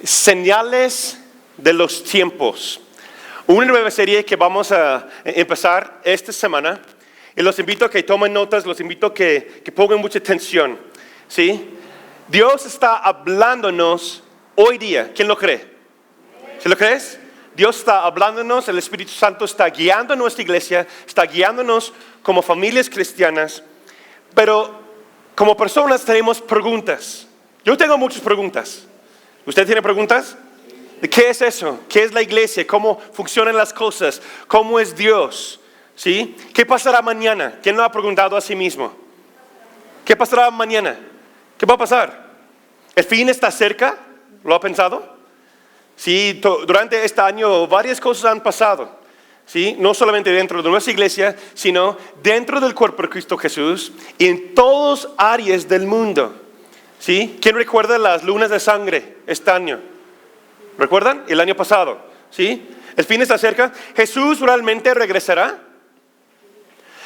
Señales de los tiempos. Una nueva serie que vamos a empezar esta semana. Y los invito a que tomen notas, los invito a que pongan mucha atención. ¿Sí? Dios está hablándonos hoy día. ¿Quién lo cree? ¿Sí lo crees? Dios está hablándonos, el Espíritu Santo está guiando a nuestra iglesia, está guiándonos como familias cristianas. Pero como personas tenemos preguntas. Yo tengo muchas preguntas. ¿Usted tiene preguntas? ¿De qué es eso? ¿Qué es la iglesia? ¿Cómo funcionan las cosas? ¿Cómo es Dios? ¿Sí? ¿Qué pasará mañana? ¿Quién lo ha preguntado a sí mismo? ¿Qué pasará mañana? ¿Qué va a pasar? ¿El fin está cerca? ¿Lo ha pensado? Sí, durante este año varias cosas han pasado. ¿Sí? No solamente dentro de nuestra iglesia, sino dentro del cuerpo de Cristo Jesús y en todas áreas del mundo. ¿Sí? ¿Quién recuerda las lunas de sangre este año? ¿Recuerdan? El año pasado. ¿Sí? El fin está cerca. ¿Jesús realmente regresará?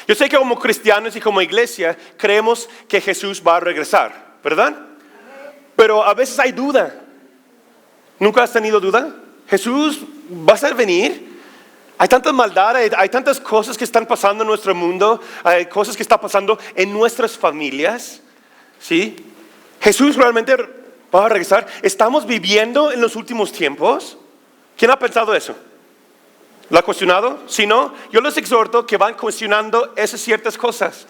Yo sé que como cristianos y como iglesia creemos que Jesús va a regresar, ¿verdad? Pero a veces hay duda. ¿Nunca has tenido duda? ¿Jesús va a venir? Hay tanta maldad, hay tantas cosas que están pasando en nuestro mundo, hay cosas que están pasando en nuestras familias. ¿Sí? ¿Jesús realmente va a regresar? ¿Estamos viviendo en los últimos tiempos? ¿Quién ha pensado eso? ¿Lo ha cuestionado? Si no, yo les exhorto que van cuestionando esas ciertas cosas.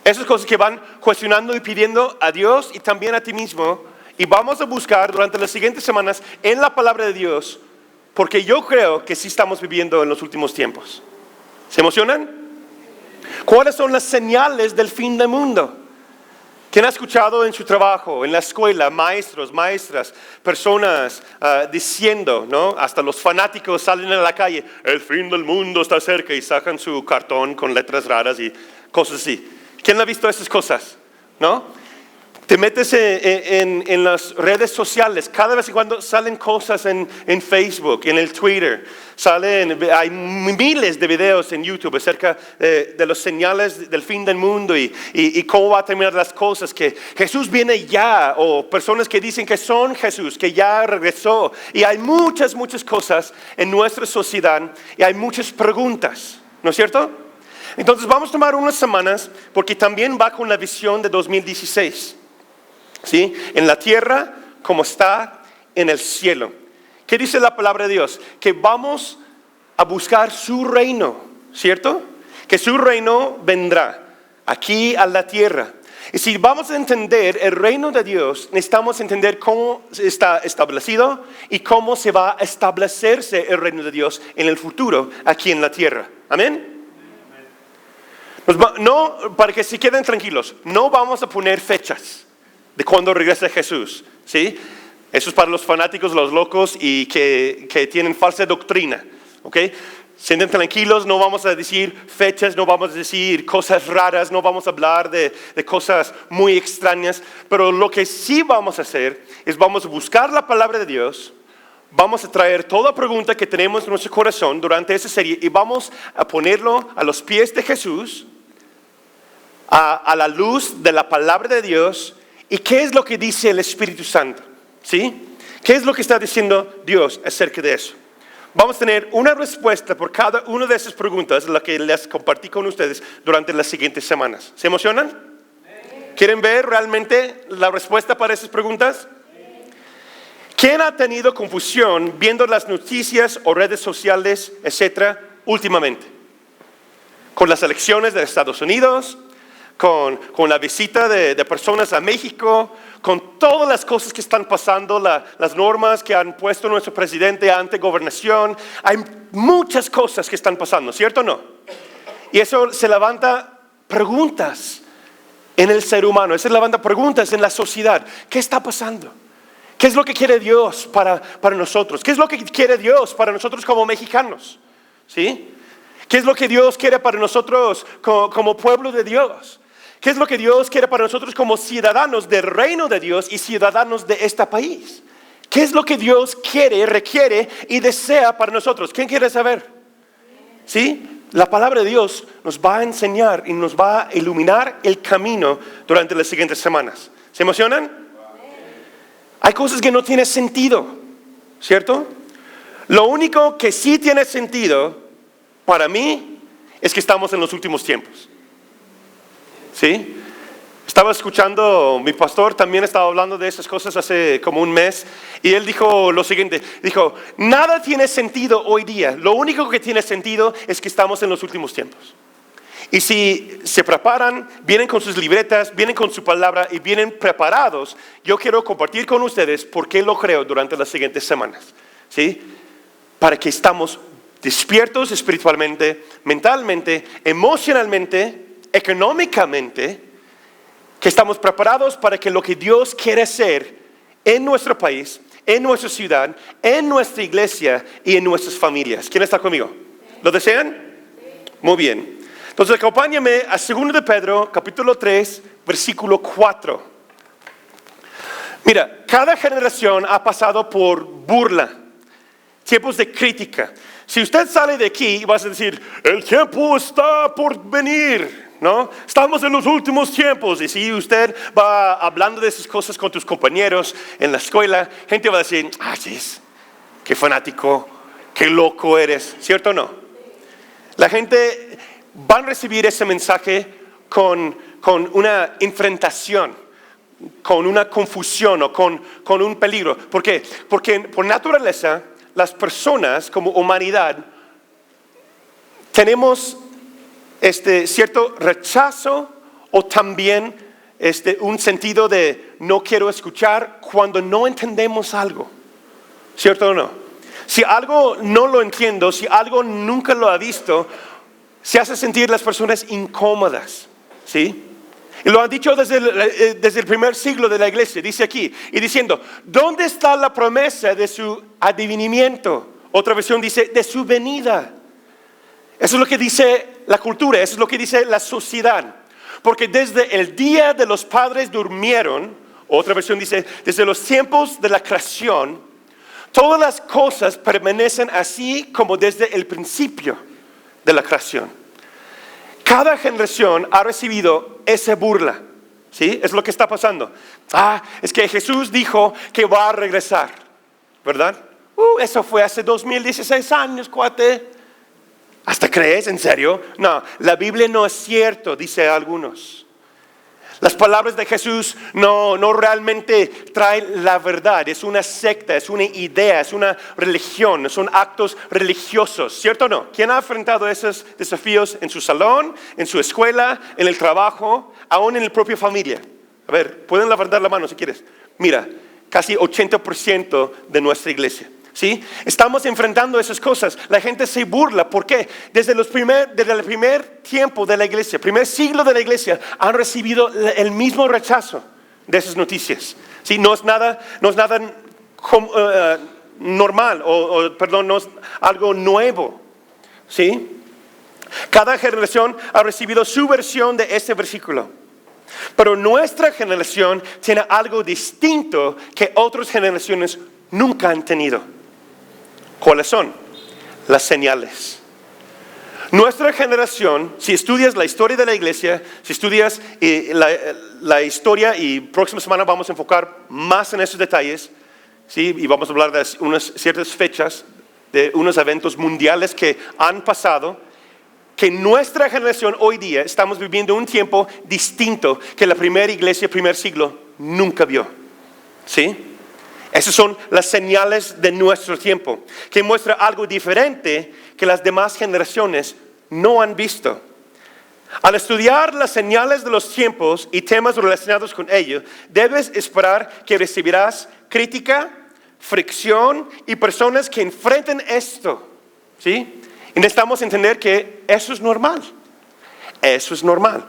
Esas cosas que van cuestionando y pidiendo a Dios y también a ti mismo. Y vamos a buscar durante las siguientes semanas en la palabra de Dios, porque yo creo que sí estamos viviendo en los últimos tiempos. ¿Se emocionan? ¿Cuáles son las señales del fin del mundo? ¿Quién ha escuchado en su trabajo, en la escuela, maestros, maestras, personas diciendo, ¿no? Hasta los fanáticos salen a la calle, el fin del mundo está cerca y sacan su cartón con letras raras y cosas así? ¿Quién ha visto esas cosas? ¿No? Te metes en las redes sociales, cada vez en cuando salen cosas en Facebook, en el Twitter, hay miles de videos en YouTube acerca de las señales del fin del mundo y cómo va a terminar las cosas, que Jesús viene ya, o personas que dicen que son Jesús, que ya regresó. Y hay muchas cosas en nuestra sociedad y hay muchas preguntas, ¿no es cierto? Entonces vamos a tomar unas semanas porque también va con la visión de 2016. ¿Sí? En la tierra como está en el cielo. ¿Qué dice la palabra de Dios? Que vamos a buscar su reino, ¿cierto? Que su reino vendrá aquí a la tierra. Y si vamos a entender el reino de Dios, necesitamos entender cómo está establecido y cómo se va a establecerse el reino de Dios en el futuro aquí en la tierra. Amén. No, para que se queden tranquilos, no vamos a poner fechas de cuando regrese Jesús, ¿sí? Eso es para los fanáticos, los locos y que tienen falsa doctrina, ¿ok? Sienten tranquilos, no vamos a decir fechas, no vamos a decir cosas raras, no vamos a hablar de cosas muy extrañas, pero lo que sí vamos a hacer es vamos a buscar la palabra de Dios, vamos a traer toda pregunta que tenemos en nuestro corazón durante esa serie y vamos a ponerlo a los pies de Jesús, a la luz de la palabra de Dios. ¿Y qué es lo que dice el Espíritu Santo? ¿Sí? ¿Qué es lo que está diciendo Dios acerca de eso? Vamos a tener una respuesta por cada una de esas preguntas, la que les compartí con ustedes durante las siguientes semanas. ¿Se emocionan? ¿Quieren ver realmente la respuesta para esas preguntas? ¿Quién ha tenido confusión viendo las noticias o redes sociales, etcétera, últimamente? Con las elecciones de Estados Unidos, con la visita de personas a México, con todas las cosas que están pasando, las normas que han puesto nuestro presidente ante gobernación. Hay muchas cosas que están pasando, ¿cierto o no? Y eso se levanta preguntas en el ser humano, eso levanta preguntas en la sociedad. ¿Qué está pasando? ¿Qué es lo que quiere Dios para nosotros? ¿Qué es lo que quiere Dios para nosotros como mexicanos? ¿Sí? ¿Qué es lo que Dios quiere para nosotros como pueblo de Dios? ¿Qué es lo que Dios quiere para nosotros como ciudadanos del reino de Dios y ciudadanos de este país? ¿Qué es lo que Dios quiere, requiere y desea para nosotros? ¿Quién quiere saber? ¿Sí? La palabra de Dios nos va a enseñar y nos va a iluminar el camino durante las siguientes semanas. ¿Se emocionan? Hay cosas que no tienen sentido, ¿cierto? Lo único que sí tiene sentido para mí es que estamos en los últimos tiempos. ¿Sí? Estaba escuchando, mi pastor también estaba hablando de esas cosas hace como un mes y él dijo lo siguiente, dijo, nada tiene sentido hoy día, lo único que tiene sentido es que estamos en los últimos tiempos. Y si se preparan, vienen con sus libretas, vienen con su palabra y vienen preparados, yo quiero compartir con ustedes por qué lo creo durante las siguientes semanas, ¿sí? Para que estamos despiertos espiritualmente, mentalmente, emocionalmente, económicamente, que estamos preparados para que lo que Dios quiere hacer en nuestro país, en nuestra ciudad, en nuestra iglesia y en nuestras familias. ¿Quién está conmigo? ¿Lo desean? Muy bien. Entonces acompáñame a 2 de Pedro, capítulo 3, versículo 4. Mira, cada generación ha pasado por burla, tiempos de crítica. Si usted sale de aquí, vas a decir, el tiempo está por venir, ¿no? Estamos en los últimos tiempos. Y si usted va hablando de esas cosas con tus compañeros en la escuela, gente va a decir, sí, qué fanático, qué loco eres, ¿cierto o no? La gente va a recibir ese mensaje con una enfrentación, con una confusión o con un peligro. ¿Por qué? Porque por naturaleza, las personas como humanidad tenemos cierto rechazo o también un sentido de no quiero escuchar cuando no entendemos algo, ¿cierto o no? Si algo no lo entiendo, si algo nunca lo ha visto, se hace sentir las personas incómodas, ¿sí? Y lo ha dicho desde el primer siglo de la iglesia, dice aquí, y diciendo, ¿dónde está la promesa de su advenimiento? Otra versión dice, de su venida. Eso es lo que dice la cultura, eso es lo que dice la sociedad. Porque desde el día de los padres durmieron, otra versión dice, desde los tiempos de la creación, todas las cosas permanecen así como desde el principio de la creación. Cada generación ha recibido esa burla. ¿Sí? Es lo que está pasando. Es que Jesús dijo que va a regresar, ¿verdad? Eso fue hace 2016 años, cuate. ¿Hasta crees? ¿En serio? No, la Biblia no es cierto, dice algunos. Las palabras de Jesús no realmente traen la verdad. Es una secta, es una idea, es una religión, son actos religiosos, ¿cierto o no? ¿Quién ha enfrentado esos desafíos en su salón, en su escuela, en el trabajo, aún en la propia familia? A ver, pueden levantar la mano si quieres. Mira, casi 80% de nuestra iglesia. ¿Sí? Estamos enfrentando esas cosas. La gente se burla. ¿Por qué? Desde el primer tiempo de la iglesia, primer siglo de la iglesia, han recibido el mismo rechazo de esas noticias. ¿Sí? No es nada normal, no es algo nuevo. ¿Sí? Cada generación ha recibido su versión de este versículo. Pero nuestra generación tiene algo distinto que otras generaciones nunca han tenido. ¿Cuáles son? Las señales. Nuestra generación, si estudias la historia de la iglesia, si estudias la historia, y próxima semana vamos a enfocar más en esos detalles, ¿sí? Y vamos a hablar de unas ciertas fechas, de unos eventos mundiales que han pasado, que nuestra generación hoy día estamos viviendo un tiempo distinto que la primera iglesia, primer siglo, nunca vio. ¿Sí? Esas son las señales de nuestro tiempo, que muestra algo diferente que las demás generaciones no han visto. Al estudiar las señales de los tiempos y temas relacionados con ello, debes esperar que recibirás crítica, fricción y personas que enfrenten esto. ¿Sí? Y necesitamos entender que eso es normal. Eso es normal.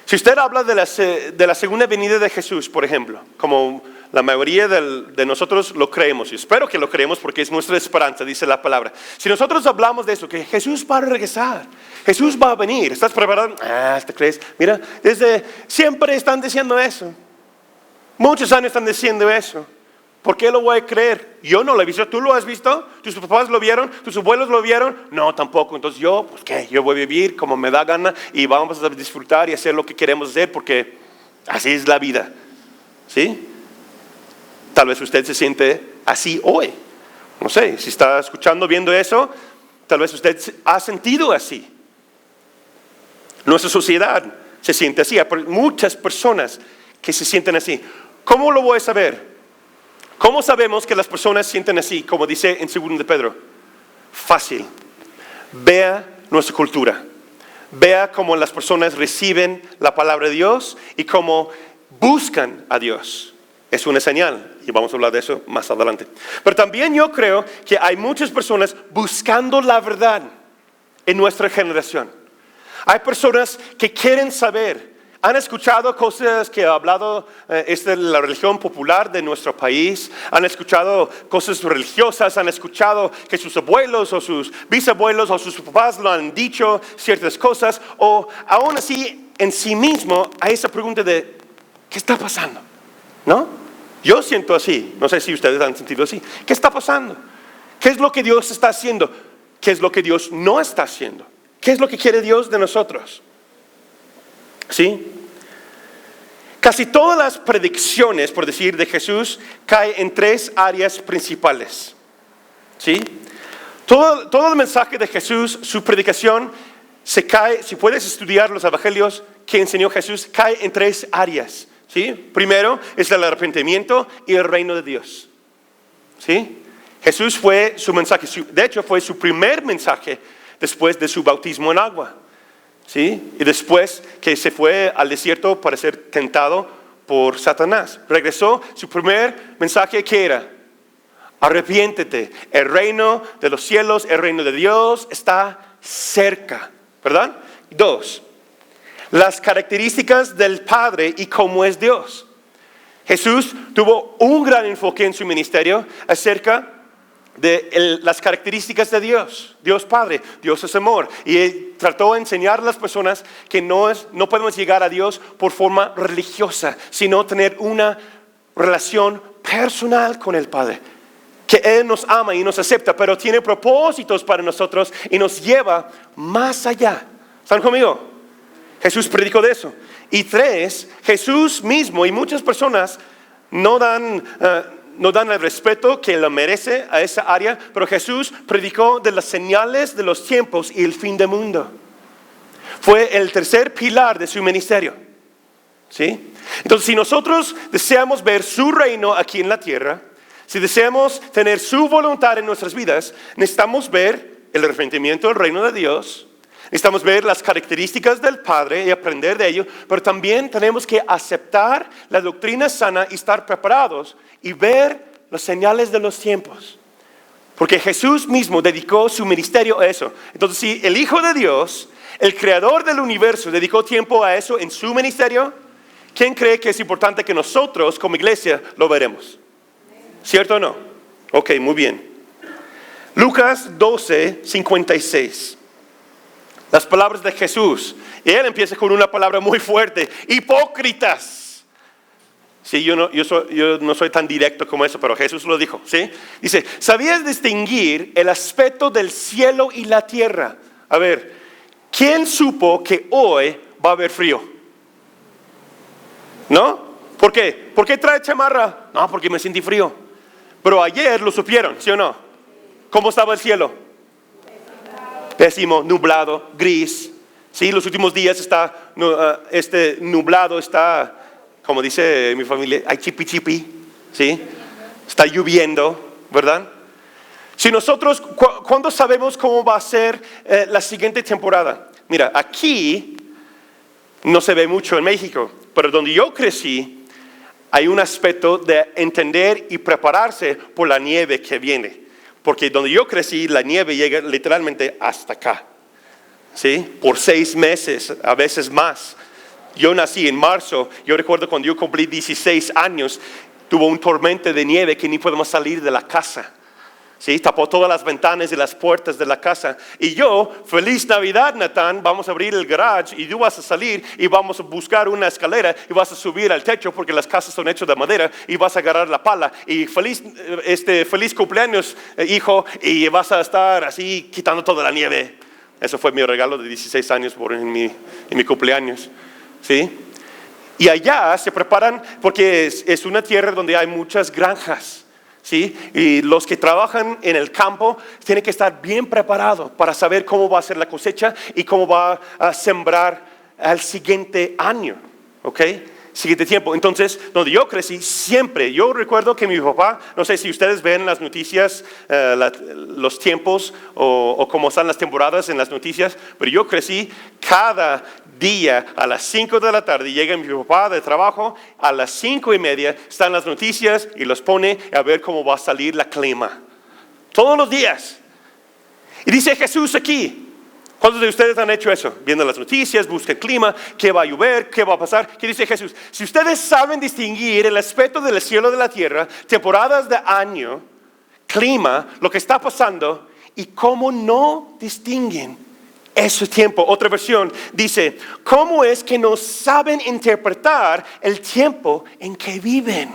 Si usted habla de la segunda venida de Jesús, por ejemplo, como la mayoría de nosotros lo creemos, y espero que lo creemos porque es nuestra esperanza, dice la palabra. Si nosotros hablamos de eso, que Jesús va a regresar, Jesús va a venir, ¿estás preparado? ¿Te crees? Mira, desde siempre están diciendo eso. Muchos años están diciendo eso. ¿Por qué lo voy a creer? Yo no lo he visto. ¿Tú lo has visto? ¿Tus papás lo vieron? ¿Tus abuelos lo vieron? No, tampoco. Entonces pues ¿qué? Yo voy a vivir como me da gana y vamos a disfrutar y hacer lo que queremos hacer porque así es la vida. ¿Sí? Tal vez usted se siente así hoy. No sé, si está escuchando, viendo eso, tal vez usted ha sentido así. Nuestra sociedad se siente así. Hay muchas personas que se sienten así. ¿Cómo lo voy a saber? ¿Cómo sabemos que las personas sienten así? Como dice en 2 de Pedro. Fácil. Vea nuestra cultura. Vea cómo las personas reciben la palabra de Dios y cómo buscan a Dios. Es una señal. Y vamos a hablar de eso más adelante. Pero también yo creo que hay muchas personas buscando la verdad en nuestra generación. Hay personas que quieren saber. ¿Han escuchado cosas que ha hablado la religión popular de nuestro país? ¿Han escuchado cosas religiosas? ¿Han escuchado que sus abuelos o sus bisabuelos o sus papás lo han dicho ciertas cosas? O aún así, en sí mismo, hay esa pregunta de ¿qué está pasando? ¿No? Yo siento así. No sé si ustedes han sentido así. ¿Qué está pasando? ¿Qué es lo que Dios está haciendo? ¿Qué es lo que Dios no está haciendo? ¿Qué es lo que quiere Dios de nosotros? ¿Sí? Casi todas las predicciones, por decir, de Jesús caen en 3 áreas principales. ¿Sí? Todo el mensaje de Jesús, su predicación, si puedes estudiar los evangelios que enseñó Jesús, cae en 3 áreas. ¿Sí? Primero es el arrepentimiento y el reino de Dios. ¿Sí? Jesús fue su mensaje, de hecho fue su primer mensaje después de su bautismo en agua. ¿Sí? Y después que se fue al desierto para ser tentado por Satanás. Regresó, su primer mensaje, ¿qué era? Arrepiéntete, el reino de los cielos, el reino de Dios está cerca, ¿verdad? 2, las características del Padre y cómo es Dios. Jesús tuvo un gran enfoque en su ministerio acerca de las características de Dios. Dios Padre, Dios es amor. Y Él trató de enseñar a las personas que no podemos llegar a Dios por forma religiosa, sino tener una relación personal con el Padre. Que Él nos ama y nos acepta, pero tiene propósitos para nosotros y nos lleva más allá. ¿Están conmigo? Jesús predicó de eso. Y 3, Jesús mismo y muchas personas no dan el respeto que le merece a esa área, pero Jesús predicó de las señales de los tiempos y el fin del mundo. Fue el tercer pilar de su ministerio. ¿Sí? Entonces, si nosotros deseamos ver su reino aquí en la tierra, si deseamos tener su voluntad en nuestras vidas, necesitamos ver el arrepentimiento del reino de Dios, necesitamos ver las características del Padre y aprender de ello, pero también tenemos que aceptar la doctrina sana y estar preparados y ver las señales de los tiempos. Porque Jesús mismo dedicó su ministerio a eso. Entonces, si el Hijo de Dios, el creador del universo, dedicó tiempo a eso en su ministerio, ¿quién cree que es importante que nosotros como iglesia lo veremos? ¿Cierto o no? Ok, muy bien. Lucas 12, 56. Las palabras de Jesús. Y Él empieza con una palabra muy fuerte. Hipócritas. Sí, yo no soy tan directo como eso, pero Jesús lo dijo. ¿Sí? Dice, ¿sabías distinguir el aspecto del cielo y la tierra? A ver, ¿quién supo que hoy va a haber frío? ¿No? ¿Por qué? ¿Por qué trae chamarra? No, porque me sentí frío. Pero ayer lo supieron, ¿sí o no? ¿Cómo estaba el cielo? Pésimo, nublado, gris. Sí, los últimos días está nublado, está, como dice mi familia, hay chipi chipi, ¿sí? Está lloviendo, ¿verdad? Si nosotros, ¿cuándo sabemos cómo va a ser la siguiente temporada? Mira, aquí no se ve mucho en México, pero donde yo crecí, hay un aspecto de entender y prepararse por la nieve que viene. Porque donde yo crecí, la nieve llega literalmente hasta acá. ¿Sí? Por 6 meses, a veces más. Yo nací en marzo. Yo recuerdo cuando yo cumplí 16 años, tuvo un tormento de nieve que ni podemos salir de la casa. ¿Sí? Tapó todas las ventanas y las puertas de la casa. Y yo, feliz Navidad, Natán, vamos a abrir el garage y tú vas a salir y vamos a buscar una escalera y vas a subir al techo porque las casas son hechas de madera y vas a agarrar la pala y feliz cumpleaños, hijo, y vas a estar así quitando toda la nieve. Eso fue mi regalo de 16 años en mi cumpleaños. ¿Sí? Y allá se preparan porque es una tierra donde hay muchas granjas. ¿Sí? Y los que trabajan en el campo tienen que estar bien preparados para saber cómo va a ser la cosecha y cómo va a sembrar al siguiente año, ¿ok? Siguiente tiempo. Entonces, donde yo crecí siempre, yo recuerdo que mi papá, no sé si ustedes ven las noticias, los tiempos o cómo están las temporadas en las noticias, pero yo crecí cada día a las 5 de la tarde, llega mi papá de trabajo, a las 5:30 están las noticias y los pone a ver cómo va a salir la clima. Todos los días. Y dice Jesús aquí, ¿cuántos de ustedes han hecho eso? Viendo las noticias, busca el clima, qué va a llover, qué va a pasar. ¿Qué dice Jesús? Si ustedes saben distinguir el aspecto del cielo y de la tierra, temporadas de año, clima, lo que está pasando, y cómo no distinguen ese tiempo. Otra versión dice, ¿cómo es que no saben interpretar el tiempo en que viven?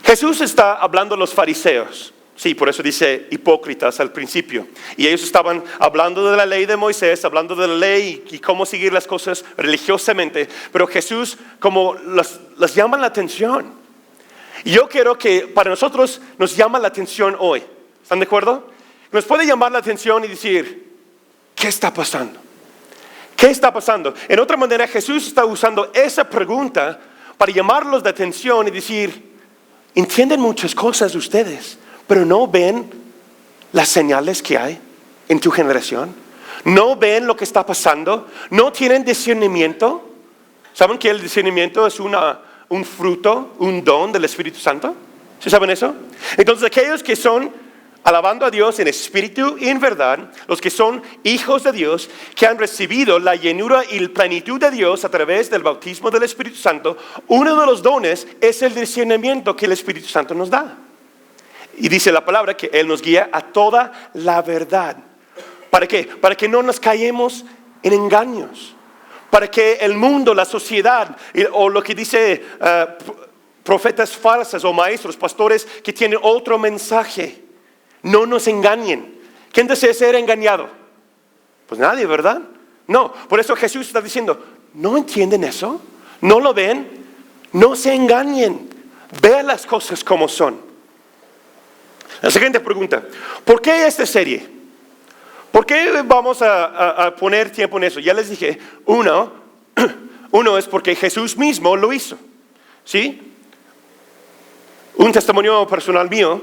Jesús está hablando a los fariseos. Sí, por eso dice hipócritas al principio. Y ellos estaban hablando de la ley de Moisés, hablando de la ley y cómo seguir las cosas religiosamente. Pero Jesús como las llama la atención. Y yo quiero que para nosotros nos llama la atención hoy. ¿Están de acuerdo? Nos puede llamar la atención y decir, ¿qué está pasando? ¿Qué está pasando? En otra manera, Jesús está usando esa pregunta para llamarlos de atención y decir, entienden muchas cosas ustedes, pero no ven las señales que hay en tu generación. No ven lo que está pasando. No tienen discernimiento. ¿Saben que el discernimiento es un fruto, un don del Espíritu Santo? ¿Sí saben eso? Entonces aquellos que son alabando a Dios en espíritu y en verdad, los que son hijos de Dios, que han recibido la llenura y la plenitud de Dios a través del bautismo del Espíritu Santo, uno de los dones es el discernimiento que el Espíritu Santo nos da. Y dice la palabra que Él nos guía a toda la verdad. ¿Para qué? Para que no nos caigamos en engaños. Para que el mundo, la sociedad, o lo que dice profetas falsas o maestros, pastores que tienen otro mensaje, no nos engañen. ¿Quién desea ser engañado? Pues nadie, ¿verdad? No, por eso Jesús está diciendo, ¿no entienden eso? ¿No lo ven? No se engañen. Vean las cosas como son. La siguiente pregunta, ¿por qué esta serie? ¿Por qué vamos a poner tiempo en eso? Ya les dije, uno es porque Jesús mismo lo hizo, ¿sí? Un testimonio personal mío,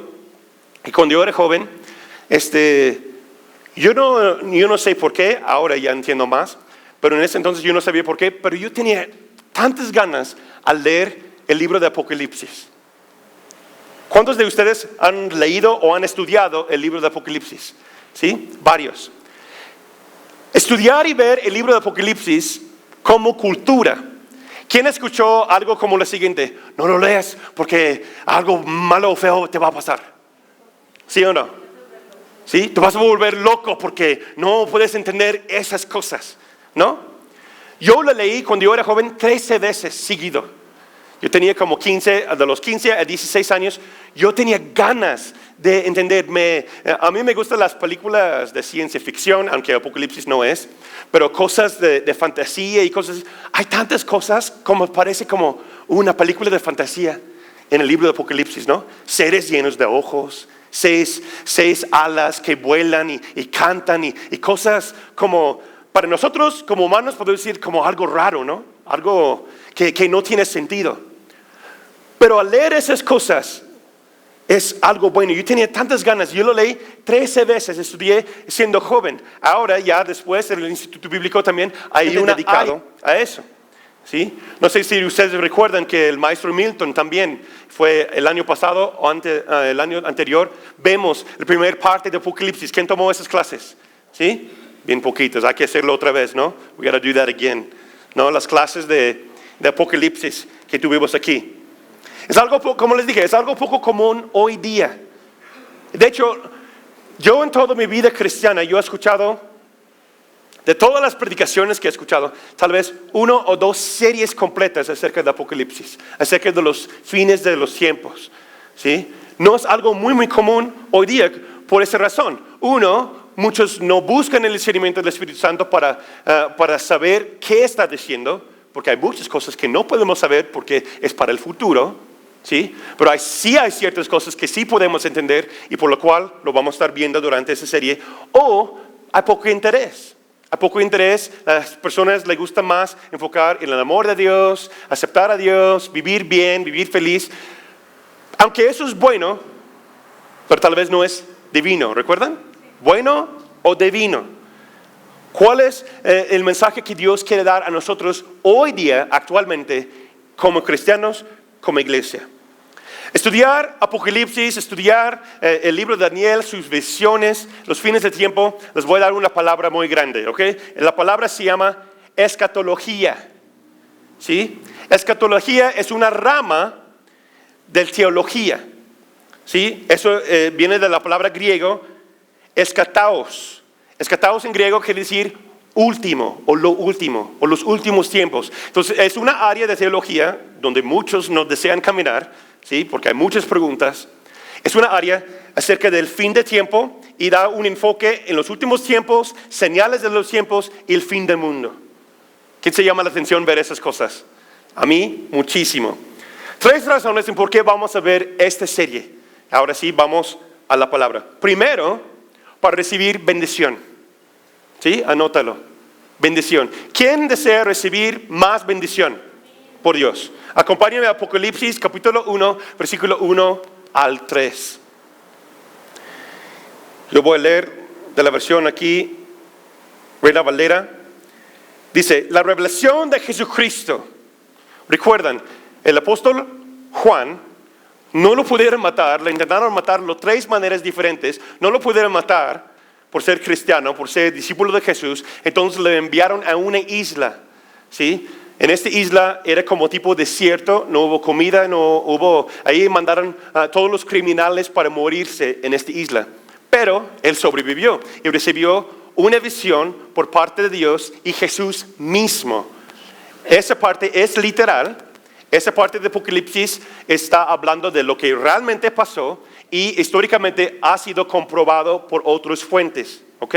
que cuando yo era joven, yo no sé por qué, ahora ya entiendo más, pero en ese entonces yo no sabía por qué, pero yo tenía tantas ganas al leer el libro de Apocalipsis. ¿Cuántos de ustedes han leído o han estudiado el libro de Apocalipsis? ¿Sí? Varios. Estudiar y ver el libro de Apocalipsis como cultura. ¿Quién escuchó algo como lo siguiente? No lo leas porque algo malo o feo te va a pasar. ¿Sí o no? ¿Sí? Te vas a volver loco porque no puedes entender esas cosas, ¿no? Yo lo leí cuando yo era joven 13 veces seguido. Yo tenía como de los 15 a 16 años, yo tenía ganas de entenderme. A mí me gustan las películas de ciencia ficción, aunque Apocalipsis no es, pero cosas de fantasía y cosas. Hay tantas cosas como parece como una película de fantasía en el libro de Apocalipsis, ¿no? Seres llenos de ojos, seis alas que vuelan y cantan y cosas como, para nosotros como humanos podemos decir como algo raro, ¿no? Algo que no tiene sentido. Pero al leer esas cosas es algo bueno. Yo tenía tantas ganas, yo lo leí 13 veces, estudié siendo joven. Ahora ya después en el Instituto Bíblico también hay un dedicado a eso. ¿Sí? No sé si ustedes recuerdan que el maestro Milton también fue el año pasado o el año anterior. Vemos la primera parte de Apocalipsis. ¿Quién tomó esas clases? ¿Sí? Bien poquitos, hay que hacerlo otra vez, ¿no? We gotta do that again. ¿No? Las clases de Apocalipsis que tuvimos aquí. Es algo, como les dije, es algo poco común hoy día. De hecho, yo en toda mi vida cristiana, yo he escuchado, de todas las predicaciones que he escuchado, tal vez 1 o 2 series completas acerca de Apocalipsis, acerca de los fines de los tiempos. ¿Sí? No es algo muy, muy común hoy día por esa razón. Uno, muchos no buscan el discernimiento del Espíritu Santo para saber qué está diciendo, porque hay muchas cosas que no podemos saber porque es para el futuro. ¿Sí? Pero sí hay ciertas cosas que sí podemos entender y por lo cual lo vamos a estar viendo durante esa serie. O hay poco interés. A poco interés, a las personas les gusta más enfocar en el amor de Dios, aceptar a Dios, vivir bien, vivir feliz. Aunque eso es bueno, pero tal vez no es divino, ¿recuerdan? Bueno o divino. ¿Cuál es el mensaje que Dios quiere dar a nosotros hoy día, actualmente, como cristianos, como iglesia? Estudiar Apocalipsis, estudiar el libro de Daniel, sus visiones, los fines del tiempo, les voy a dar una palabra muy grande, ¿ok? La palabra se llama escatología, ¿sí? Escatología es una rama de teología, ¿sí? Eso viene de la palabra griego, escataos. Escataos en griego quiere decir último, o lo último, o los últimos tiempos. Entonces, es una área de teología donde muchos no desean caminar, ¿sí? Porque hay muchas preguntas. Es una área acerca del fin de tiempo y da un enfoque en los últimos tiempos, señales de los tiempos y el fin del mundo. ¿Quién se llama la atención ver esas cosas? A mí, muchísimo. 3 razones en por qué vamos a ver esta serie. Ahora sí, vamos a la palabra. Primero, para recibir bendición. ¿Sí? Anótalo. Bendición. ¿Quién desea recibir más bendición por Dios? Acompáñame a Apocalipsis capítulo 1, versículo 1 al 3. Yo voy a leer de la versión aquí, Reina Valera. Dice, la revelación de Jesucristo. Recuerdan, el apóstol Juan no lo pudieron matar, le intentaron matarlo de 3 maneras diferentes, no lo pudieron matar por ser cristiano, por ser discípulo de Jesús, entonces le enviaron a una isla, ¿sí? En esta isla era como tipo desierto, no hubo comida, ahí mandaron a todos los criminales para morirse en esta isla. Pero él sobrevivió y recibió una visión por parte de Dios y Jesús mismo. Esa parte es literal, esa parte de Apocalipsis está hablando de lo que realmente pasó y históricamente ha sido comprobado por otras fuentes. ¿Ok?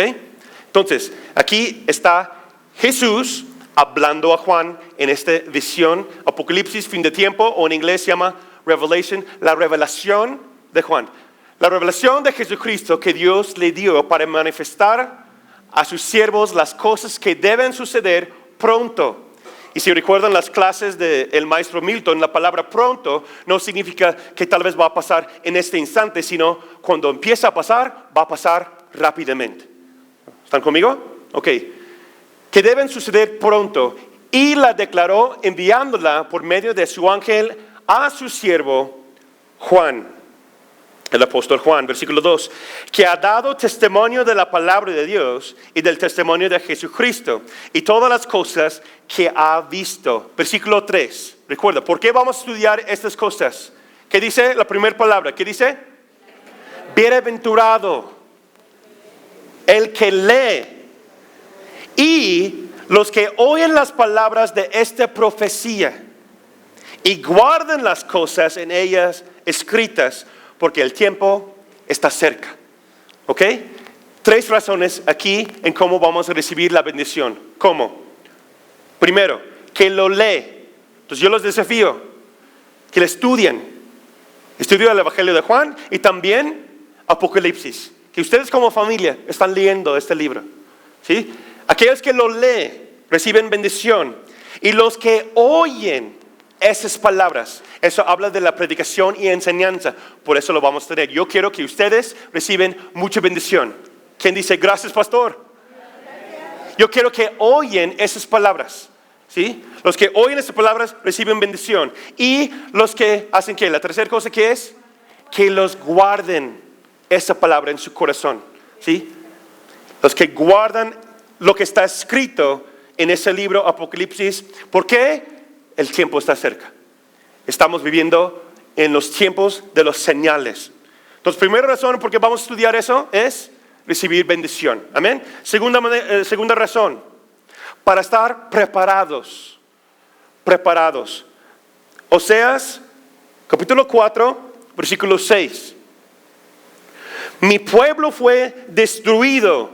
Entonces, aquí está Jesús hablando a Juan en esta visión, Apocalipsis, fin de tiempo, o en inglés se llama Revelation, la revelación de Juan. La revelación de Jesucristo que Dios le dio para manifestar a sus siervos las cosas que deben suceder pronto. Y si recuerdan las clases del maestro Milton, la palabra pronto no significa que tal vez va a pasar en este instante, sino cuando empieza a pasar, va a pasar rápidamente. ¿Están conmigo? Ok. Que deben suceder pronto, y la declaró enviándola por medio de su ángel a su siervo Juan, el apóstol Juan, versículo 2, que ha dado testimonio de la palabra de Dios y del testimonio de Jesucristo y todas las cosas que ha visto. Versículo 3, recuerda, ¿por qué vamos a estudiar estas cosas? ¿Qué dice la primera palabra? ¿Qué dice? Bienaventurado el que lee y los que oyen las palabras de esta profecía y guardan las cosas en ellas escritas, porque el tiempo está cerca. ¿Ok? 3 razones aquí en cómo vamos a recibir la bendición. ¿Cómo? Primero, que lo lee. Entonces yo los desafío, que lo estudien. Estudio el Evangelio de Juan y también Apocalipsis. Que ustedes como familia están leyendo este libro. ¿Sí? Aquellos que lo leen reciben bendición. Y los que oyen esas palabras, eso habla de la predicación y enseñanza. Por eso lo vamos a tener. Yo quiero que ustedes reciben mucha bendición. ¿Quién dice gracias, pastor? Yo quiero que oyen esas palabras. ¿Sí? Los que oyen esas palabras reciben bendición. Y los que hacen ¿qué? La tercera cosa que es que los guarden esa palabra en su corazón. ¿Sí? Los que guardan lo que está escrito en ese libro Apocalipsis. ¿Por qué? El tiempo está cerca. Estamos viviendo en los tiempos de los señales. Entonces, primera razón por qué vamos a estudiar eso es recibir bendición. Amén. Segunda razón, para estar preparados. Preparados. Oseas, capítulo 4, versículo 6. Mi pueblo fue destruido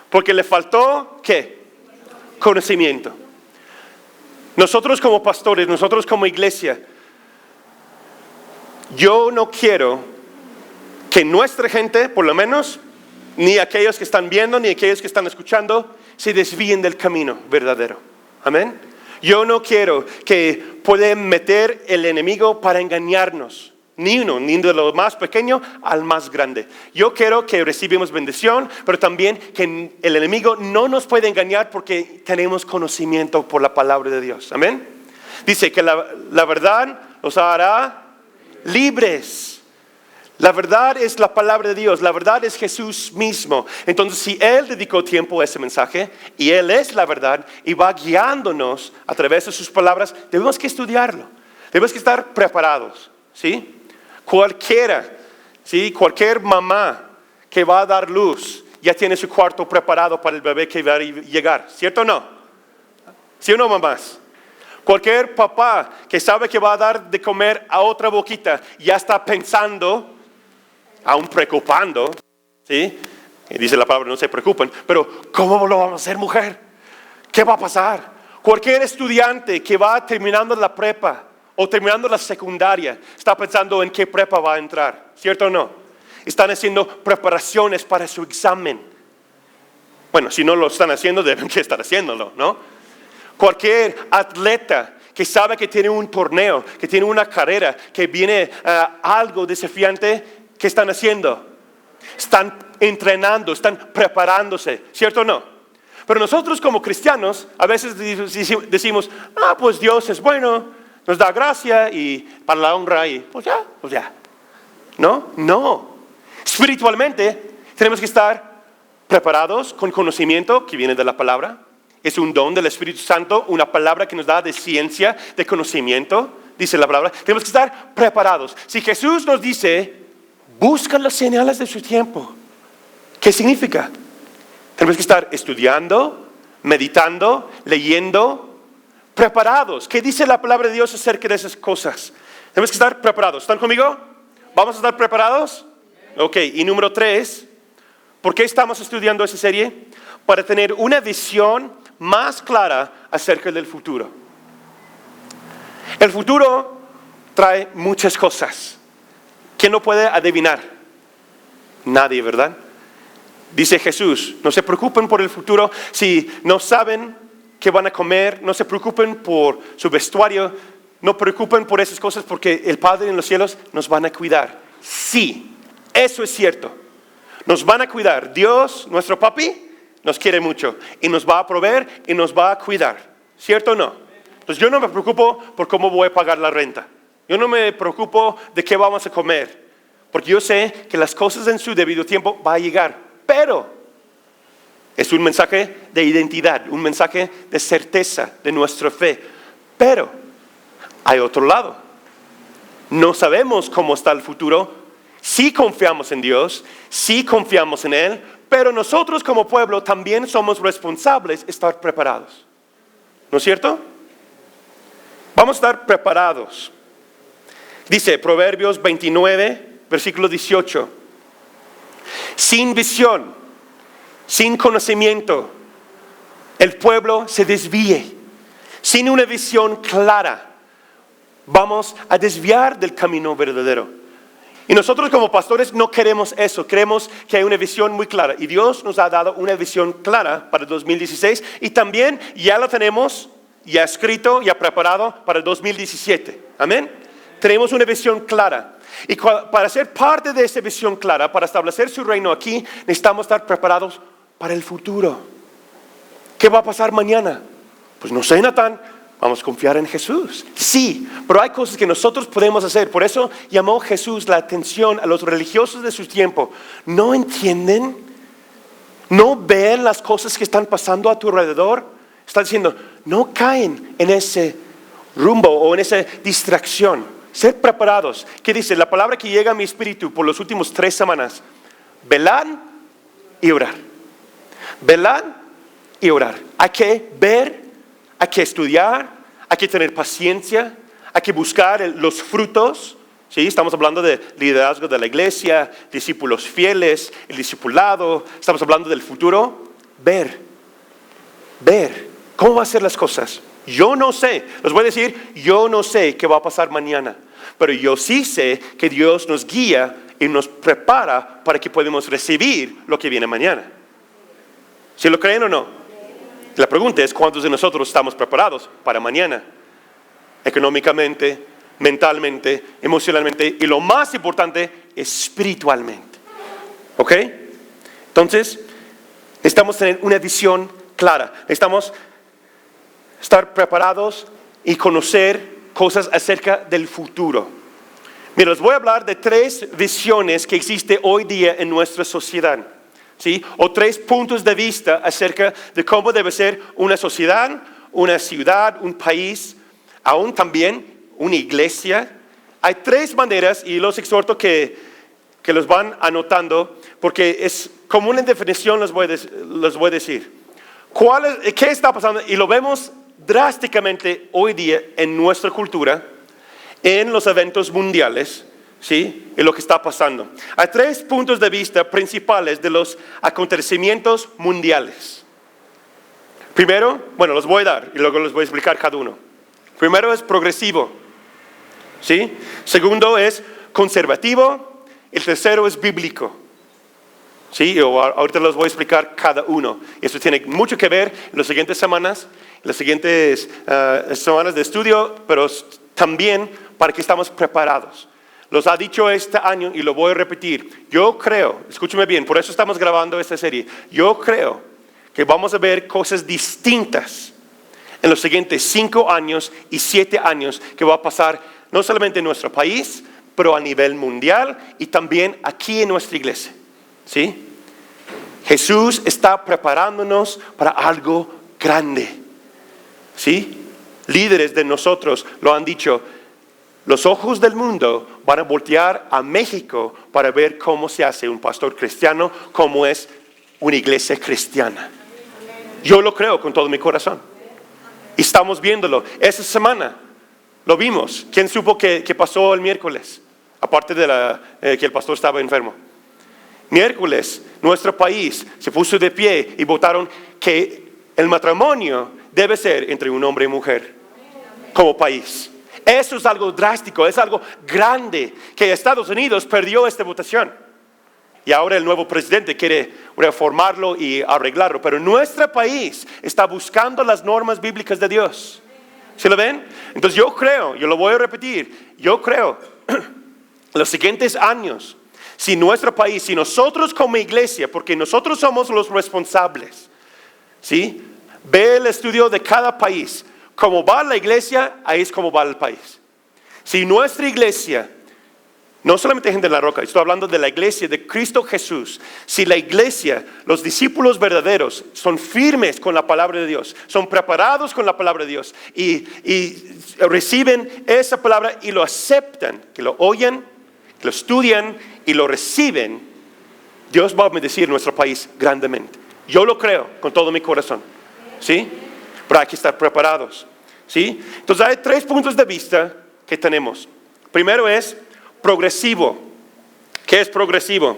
porque le faltó, ¿qué? Conocimiento. Nosotros como pastores, nosotros como iglesia, yo no quiero que nuestra gente, por lo menos, ni aquellos que están viendo, ni aquellos que están escuchando, se desvíen del camino verdadero. Amén. Yo no quiero que pueda meter el enemigo para engañarnos. Ni uno, ni de lo más pequeño al más grande. Yo quiero que recibamos bendición, pero también que el enemigo no nos puede engañar porque tenemos conocimiento por la palabra de Dios. Amén. Dice que la verdad los hará libres. La verdad es la palabra de Dios, la verdad es Jesús mismo. Entonces, si Él dedicó tiempo a ese mensaje y Él es la verdad y va guiándonos a través de sus palabras, debemos que estudiarlo. Debemos que estar preparados. ¿Sí? Cualquiera, ¿sí? Cualquier mamá que va a dar luz ya tiene su cuarto preparado para el bebé que va a llegar, ¿cierto o no? ¿Sí o no, mamás? Cualquier papá que sabe que va a dar de comer a otra boquita ya está pensando, aún preocupando, ¿sí? Y dice la palabra, no se preocupen, pero ¿cómo lo vamos a hacer, mujer? ¿Qué va a pasar? Cualquier estudiante que va terminando la prepa o terminando la secundaria, está pensando en qué prepa va a entrar, ¿cierto o no? Están haciendo preparaciones para su examen. Bueno, si no lo están haciendo, deben que estar haciéndolo, ¿no? Cualquier atleta que sabe que tiene un torneo, que tiene una carrera, que viene algo desafiante, ¿qué están haciendo? Están entrenando, están preparándose, ¿cierto o no? Pero nosotros como cristianos, a veces decimos, pues Dios es bueno, nos da gracia y para la honra y pues ya. No. Espiritualmente tenemos que estar preparados con conocimiento que viene de la palabra es un don del Espíritu Santo, una palabra que nos da de ciencia, de conocimiento, dice la palabra. Tenemos que estar preparados. Si Jesús nos dice, busca las señales de su tiempo, ¿qué significa? Tenemos que estar estudiando, meditando, leyendo, preparados. ¿Qué dice la palabra de Dios acerca de esas cosas? Tenemos que estar preparados. ¿Están conmigo? ¿Vamos a estar preparados? Ok, y número 3, ¿por qué estamos estudiando esa serie? Para tener una visión más clara acerca del futuro. El futuro trae muchas cosas. ¿Quién lo puede adivinar? Nadie, ¿verdad? Dice Jesús, no se preocupen por el futuro. Si no saben qué van a comer, no se preocupen por su vestuario, no preocupen por esas cosas porque el Padre en los cielos nos van a cuidar. Sí, eso es cierto. Nos van a cuidar. Dios, nuestro papi, nos quiere mucho y nos va a proveer y nos va a cuidar. ¿Cierto o no? Entonces yo no me preocupo por cómo voy a pagar la renta. Yo no me preocupo de qué vamos a comer. Porque yo sé que las cosas en su debido tiempo van a llegar. Pero es un mensaje de identidad, un mensaje de certeza de nuestra fe. Pero hay otro lado. No sabemos cómo está el futuro. Sí confiamos en Dios, sí confiamos en Él, pero nosotros como pueblo también somos responsables de estar preparados. ¿No es cierto? Vamos a estar preparados. Dice Proverbios 29, versículo 18. Sin visión, sin conocimiento, el pueblo se desvíe. Sin una visión clara, vamos a desviar del camino verdadero. Y nosotros como pastores no queremos eso, queremos que haya una visión muy clara. Y Dios nos ha dado una visión clara para el 2016 y también ya la tenemos, ya escrito, ya preparado para el 2017. Amén. Tenemos una visión clara. Y para ser parte de esa visión clara, para establecer su reino aquí, necesitamos estar preparados para el futuro. ¿Qué va a pasar mañana? Pues no sé, Natán. Vamos a confiar en Jesús. Sí, pero hay cosas que nosotros podemos hacer. Por eso llamó Jesús la atención a los religiosos de su tiempo. No entienden, no ven las cosas que están pasando a tu alrededor. Está diciendo, no caen en ese rumbo o en esa distracción. Ser preparados. ¿Qué dice? La palabra que llega a mi espíritu por las últimas 3 semanas. Velad y orar. Velad y orar. Hay que ver, hay que estudiar, hay que tener paciencia, hay que buscar los frutos. ¿Sí? Estamos hablando de liderazgo de la iglesia, discípulos fieles, el discipulado. Estamos hablando del futuro. Ver. ¿Cómo van a ser las cosas? Yo no sé. Les voy a decir, yo no sé qué va a pasar mañana. Pero yo sí sé que Dios nos guía y nos prepara para que podamos recibir lo que viene mañana. ¿Sí lo creen o no? La pregunta es, ¿cuántos de nosotros estamos preparados para mañana? Económicamente, mentalmente, emocionalmente y lo más importante, espiritualmente. ¿Ok? Entonces, necesitamos tener una visión clara. Necesitamos estar preparados y conocer cosas acerca del futuro. Mira, les voy a hablar de 3 visiones que existen hoy día en nuestra sociedad. ¿Sí? O 3 puntos de vista acerca de cómo debe ser una sociedad, una ciudad, un país, aún también una iglesia. Hay 3 maneras y los exhorto que los van anotando porque es como una definición les voy a decir. ¿Qué está pasando? Y lo vemos drásticamente hoy día en nuestra cultura, en los eventos mundiales. ¿Sí? Y lo que está pasando. Hay 3 puntos de vista principales de los acontecimientos mundiales. Primero, bueno, los voy a dar y luego les voy a explicar cada uno. Primero es progresivo. ¿Sí? Segundo es conservativo. El tercero es bíblico. ¿Sí? Ahorita les voy a explicar cada uno. Eso tiene mucho que ver en las siguientes semanas, semanas de estudio, pero también para que estamos preparados. Los ha dicho este año y lo voy a repetir. Yo creo, escúcheme bien, por eso estamos grabando esta serie. Yo creo que vamos a ver cosas distintas en los siguientes 5 años y 7 años que va a pasar no solamente en nuestro país, pero a nivel mundial y también aquí en nuestra iglesia. ¿Sí? Jesús está preparándonos para algo grande. ¿Sí? Líderes de nosotros lo han dicho. Los ojos del mundo van a voltear a México para ver cómo se hace un pastor cristiano, cómo es una iglesia cristiana. Yo lo creo con todo mi corazón. Y estamos viéndolo. Esta semana lo vimos. ¿Quién supo que pasó el miércoles? Aparte de que el pastor estaba enfermo. Miércoles, nuestro país se puso de pie y votaron que el matrimonio debe ser entre un hombre y mujer como país. Eso es algo drástico, es algo grande que Estados Unidos perdió esta votación. Y ahora el nuevo presidente quiere reformarlo y arreglarlo. Pero nuestro país está buscando las normas bíblicas de Dios. ¿Sí lo ven? Entonces yo creo, yo lo voy a repetir, yo creo, los siguientes años, si nuestro país, si nosotros como iglesia, porque nosotros somos los responsables, ¿sí? Ve el estudio de cada país. Como va la iglesia, ahí es como va el país. Si nuestra iglesia, no solamente gente de la roca, estoy hablando de la iglesia de Cristo Jesús. Si la iglesia, los discípulos verdaderos, son firmes con la palabra de Dios, son preparados con la palabra de Dios y reciben esa palabra y lo aceptan, que lo oyen, que lo estudian y lo reciben, Dios va a bendecir nuestro país grandemente. Yo lo creo con todo mi corazón. ¿Sí? Pero hay que estar preparados. ¿Sí? Entonces hay 3 puntos de vista que tenemos. Primero es progresivo. ¿Qué es progresivo?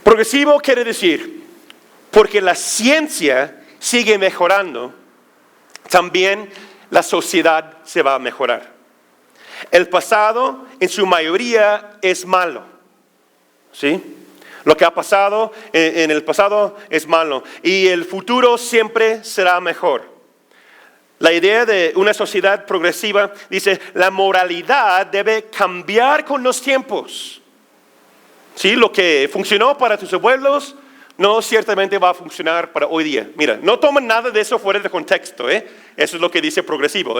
Progresivo quiere decir, porque la ciencia sigue mejorando, también la sociedad se va a mejorar. El pasado en su mayoría es malo. ¿Sí? Lo que ha pasado en el pasado es malo y el futuro siempre será mejor. La idea de una sociedad progresiva dice, la moralidad debe cambiar con los tiempos. ¿Sí? Lo que funcionó para tus abuelos no ciertamente va a funcionar para hoy día. Mira, no tomen nada de eso fuera de contexto. Eso es lo que dice progresivo.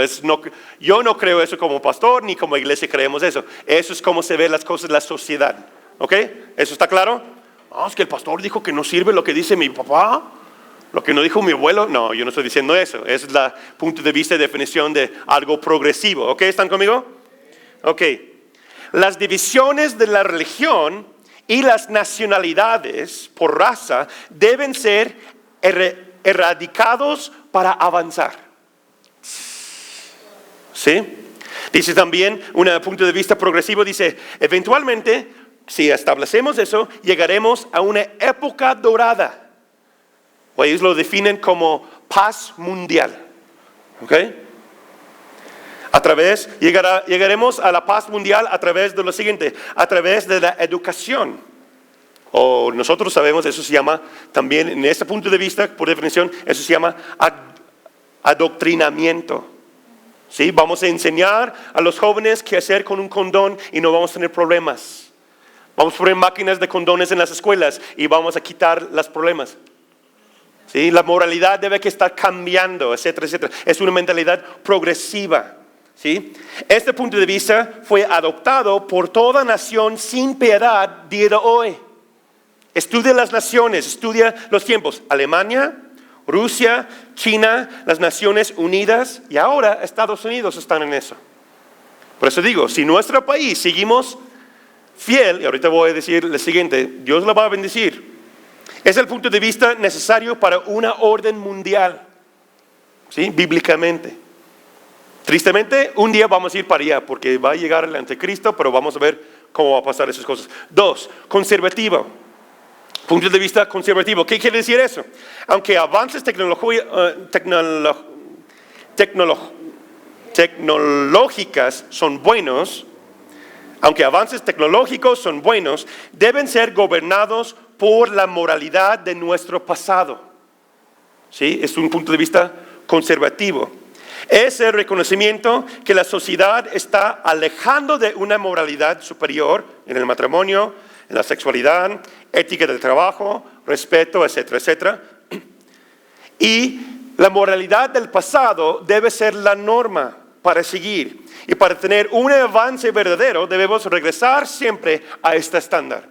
Yo no creo eso como pastor ni como iglesia creemos eso. Eso es como se ven las cosas en la sociedad. ¿Ok? ¿Eso está claro? Es que el pastor dijo que no sirve lo que dice mi papá, lo que no dijo mi abuelo. No, yo no estoy diciendo eso. Ese es el punto de vista y definición de algo progresivo. ¿Ok? ¿Están conmigo? Ok. Las divisiones de la religión y las nacionalidades por raza deben ser erradicados para avanzar. ¿Sí? Dice también, un punto de vista progresivo, dice, eventualmente, si establecemos eso, llegaremos a una época dorada. O ellos lo definen como paz mundial. ¿Ok? Llegaremos a la paz mundial a través de lo siguiente, a través de la educación. O nosotros sabemos, eso se llama también, en este punto de vista, por definición, eso se llama adoctrinamiento. ¿Sí? Vamos a enseñar a los jóvenes qué hacer con un condón y no vamos a tener problemas. Vamos a poner máquinas de condones en las escuelas y vamos a quitar los problemas. ¿Sí? La moralidad debe que estar cambiando, etcétera, etcétera. Es una mentalidad progresiva. ¿Sí? Este punto de vista fue adoptado por toda nación sin piedad día de hoy. Estudia las naciones, estudia los tiempos. Alemania, Rusia, China, las Naciones Unidas y ahora Estados Unidos están en eso. Por eso digo, si nuestro país seguimos fiel, y ahorita voy a decir lo siguiente, Dios lo va a bendecir. Es el punto de vista necesario para una orden mundial, ¿sí? Bíblicamente. Tristemente, un día vamos a ir para allá, porque va a llegar el anticristo, pero vamos a ver cómo va a pasar esas cosas. 2, conservativo. Punto de vista conservativo. ¿Qué quiere decir eso? Aunque avances tecnológicas son buenos, aunque avances tecnológicos son buenos, deben ser gobernados por la moralidad de nuestro pasado. ¿Sí? Es un punto de vista conservativo. Es el reconocimiento que la sociedad está alejando de una moralidad superior en el matrimonio, en la sexualidad, ética del trabajo, respeto, etcétera, etcétera. Y la moralidad del pasado debe ser la norma para seguir. Y para tener un avance verdadero debemos regresar siempre a este estándar.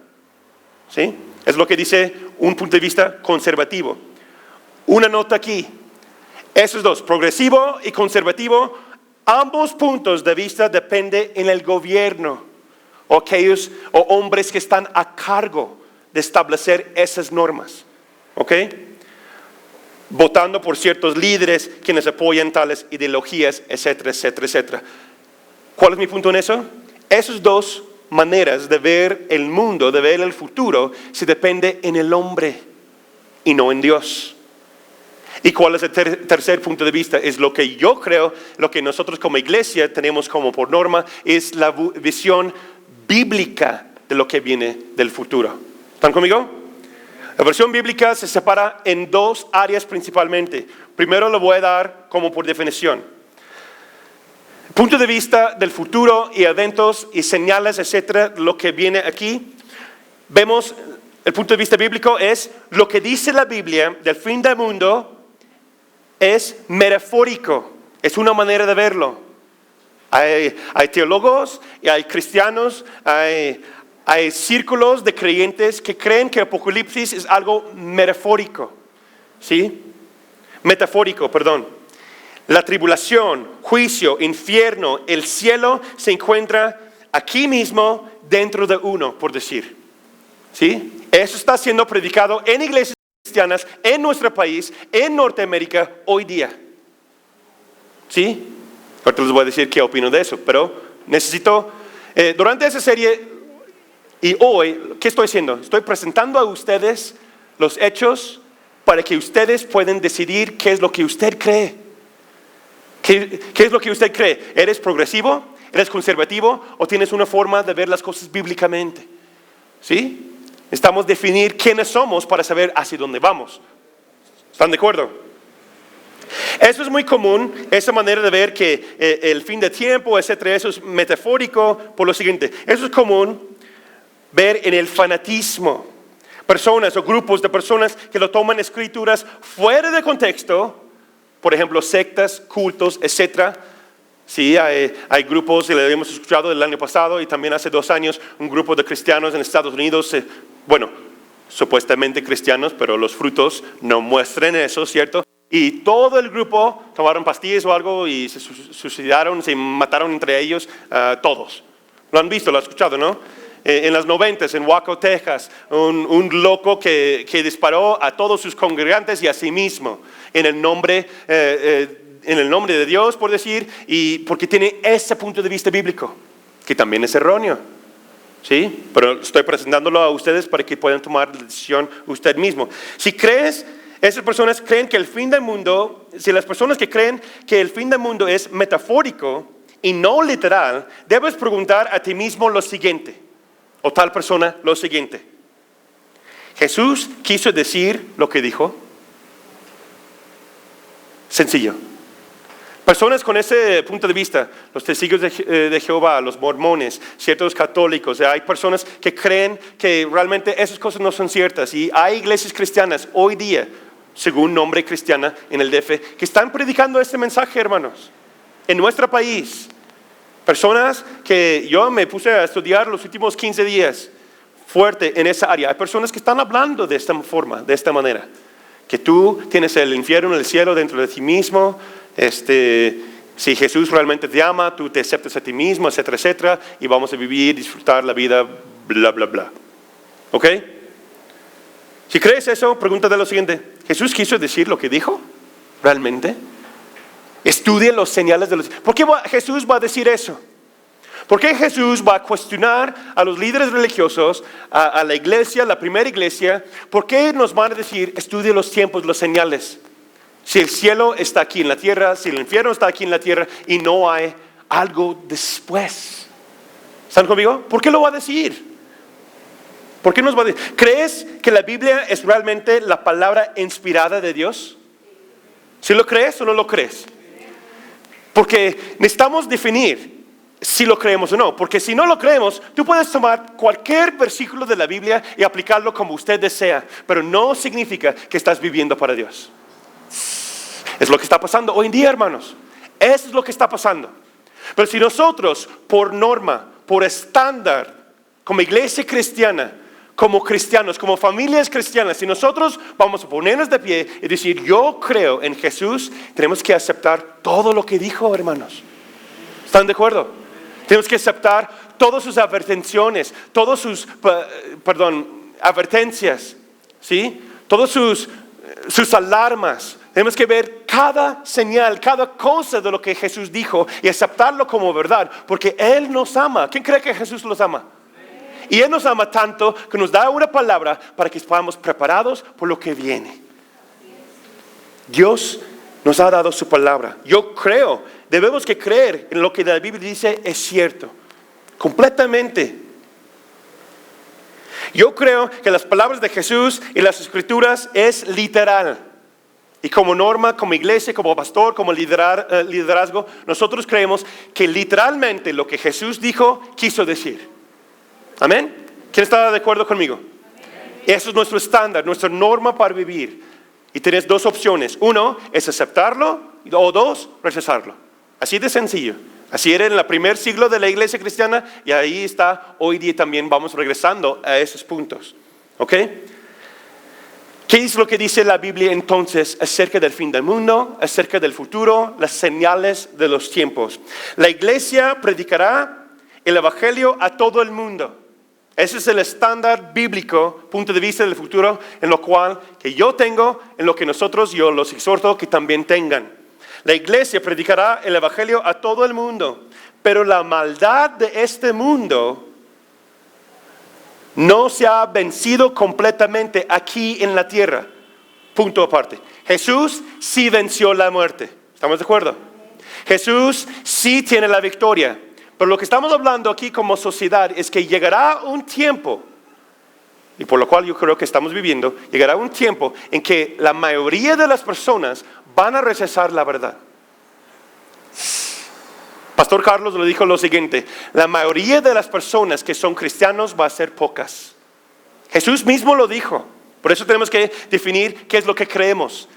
¿Sí? Es lo que dice un punto de vista conservativo. Una nota aquí. Esos dos, progresivo y conservativo, ambos puntos de vista dependen en el gobierno o aquellos o hombres que están a cargo de establecer esas normas. ¿Ok? Votando por ciertos líderes quienes apoyan tales ideologías, etcétera, etcétera, etcétera. ¿Cuál es mi punto en eso? Esas dos maneras de ver el mundo, de ver el futuro, se depende en el hombre y no en Dios. ¿Y cuál es el tercer punto de vista? Es lo que yo creo, lo que nosotros como iglesia tenemos como por norma, es la visión bíblica de lo que viene del futuro. ¿Están conmigo? La versión bíblica se separa en dos áreas principalmente. Primero lo voy a dar como por definición. Punto de vista del futuro y eventos y señales, etcétera, lo que viene aquí. Vemos, el punto de vista bíblico es lo que dice la Biblia del fin del mundo es metafórico, es una manera de verlo. Hay teólogos y hay cristianos, hay círculos de creyentes que creen que Apocalipsis es algo metafórico. ¿Sí? Metafórico, perdón. La tribulación, juicio, infierno, el cielo se encuentra aquí mismo dentro de uno, por decir. ¿Sí? Eso está siendo predicado en iglesias cristianas en nuestro país, en Norteamérica, hoy día. ¿Sí? Ahorita les voy a decir qué opino de eso, pero necesito, durante esa serie y hoy, ¿qué estoy haciendo? Estoy presentando a ustedes los hechos para que ustedes puedan decidir qué es lo que usted cree. ¿Qué es lo que usted cree? ¿Eres progresivo? ¿Eres conservativo? ¿O tienes una forma de ver las cosas bíblicamente? ¿Sí? Necesitamos definir quiénes somos para saber hacia dónde vamos. ¿Están de acuerdo? Eso es muy común, esa manera de ver que el fin de tiempo, etcétera, eso es metafórico por lo siguiente. Eso es común ver en el fanatismo. Personas o grupos de personas que lo toman escrituras fuera de contexto, por ejemplo, sectas, cultos, etcétera. Sí, hay grupos, y lo hemos escuchado el año pasado y también hace 2 años, un grupo de cristianos en Estados Unidos, supuestamente cristianos, pero los frutos no muestran eso, ¿cierto? Y todo el grupo tomaron pastillas o algo y se suicidaron, se mataron entre ellos, todos. Lo han visto, lo han escuchado, ¿no? En los 90s, en Waco, Texas, un loco que disparó a todos sus congregantes y a sí mismo en el nombre de Dios, por decir, y porque tiene ese punto de vista bíblico, que también es erróneo. ¿Sí? Pero estoy presentándolo a ustedes para que puedan tomar la decisión usted mismo. Si crees, esas personas creen que el fin del mundo, si las personas que creen que el fin del mundo es metafórico y no literal, debes preguntar a ti mismo lo siguiente, o tal persona lo siguiente. ¿Jesús quiso decir lo que dijo? Sencillo. Personas con ese punto de vista, los testigos de Jehová, los mormones, ciertos católicos, hay personas que creen que realmente esas cosas no son ciertas. Y hay iglesias cristianas hoy día, según nombre cristiana en el DF, que están predicando este mensaje, hermanos, en nuestro país. Personas que yo me puse a estudiar los últimos 15 días, fuerte en esa área. Hay personas que están hablando de esta forma, de esta manera. Que tú tienes el infierno y el cielo dentro de ti mismo. Si Jesús realmente te ama, tú te aceptas a ti mismo, etcétera, etcétera, y vamos a vivir, disfrutar la vida, bla, bla, bla. ¿Ok? Si crees eso, pregúntate lo siguiente: ¿Jesús quiso decir lo que dijo? ¿Realmente? Estudia los señales de los... ¿Por qué Jesús va a decir eso? ¿Por qué Jesús va a cuestionar a los líderes religiosos, a la iglesia, la primera iglesia? ¿Por qué nos van a decir, estudia los tiempos, las señales? Si el cielo está aquí en la tierra, si el infierno está aquí en la tierra y no hay algo después. ¿Están conmigo? ¿Por qué lo va a decir? ¿Por qué nos va a decir? ¿Crees que la Biblia es realmente la palabra inspirada de Dios? ¿Sí lo crees o no lo crees? Porque necesitamos definir si lo creemos o no. Porque si no lo creemos, tú puedes tomar cualquier versículo de la Biblia y aplicarlo como usted desea, pero no significa que estás viviendo para Dios. Es lo que está pasando hoy en día, hermanos. Eso es lo que está pasando. Pero si nosotros, por norma, por estándar, como iglesia cristiana, como cristianos, como familias cristianas, si nosotros vamos a ponernos de pie y decir, yo creo en Jesús, tenemos que aceptar todo lo que dijo, hermanos. ¿Están de acuerdo? Tenemos que aceptar todas sus advertencias, advertencias, ¿sí? Todas sus alarmas. Tenemos que ver cada señal, cada cosa de lo que Jesús dijo y aceptarlo como verdad, porque Él nos ama. ¿Quién cree que Jesús los ama? Y Él nos ama tanto que nos da una palabra para que estemos preparados por lo que viene. Dios nos ha dado su palabra. Yo creo, debemos que creer en lo que la Biblia dice es cierto. Completamente. Yo creo que las palabras de Jesús y las Escrituras es literal. Y como norma, como iglesia, como pastor, como liderazgo, nosotros creemos que literalmente lo que Jesús dijo, quiso decir. ¿Amén? ¿Quién está de acuerdo conmigo? Amén. Eso es nuestro estándar, nuestra norma para vivir. Y tienes dos opciones. Uno es aceptarlo o dos, rechazarlo. Así de sencillo. Así era en el primer siglo de la iglesia cristiana y ahí está hoy día también. Vamos regresando a esos puntos. ¿Ok? ¿Qué es lo que dice la Biblia entonces acerca del fin del mundo, acerca del futuro, las señales de los tiempos? La iglesia predicará el evangelio a todo el mundo. Ese es el estándar bíblico, punto de vista del futuro, en lo cual que yo tengo, en lo que yo los exhorto que también tengan. La iglesia predicará el evangelio a todo el mundo, pero la maldad de este mundo no se ha vencido completamente aquí en la tierra. Punto aparte. Jesús sí venció la muerte. ¿Estamos de acuerdo? Jesús sí tiene la victoria. Pero lo que estamos hablando aquí como sociedad es que llegará un tiempo, y por lo cual yo creo que estamos viviendo, llegará un tiempo en que la mayoría de las personas van a rechazar la verdad. Pastor Carlos le dijo lo siguiente: la mayoría de las personas que son cristianos va a ser pocas. Jesús mismo lo dijo. Por eso tenemos que definir qué es lo que creemos.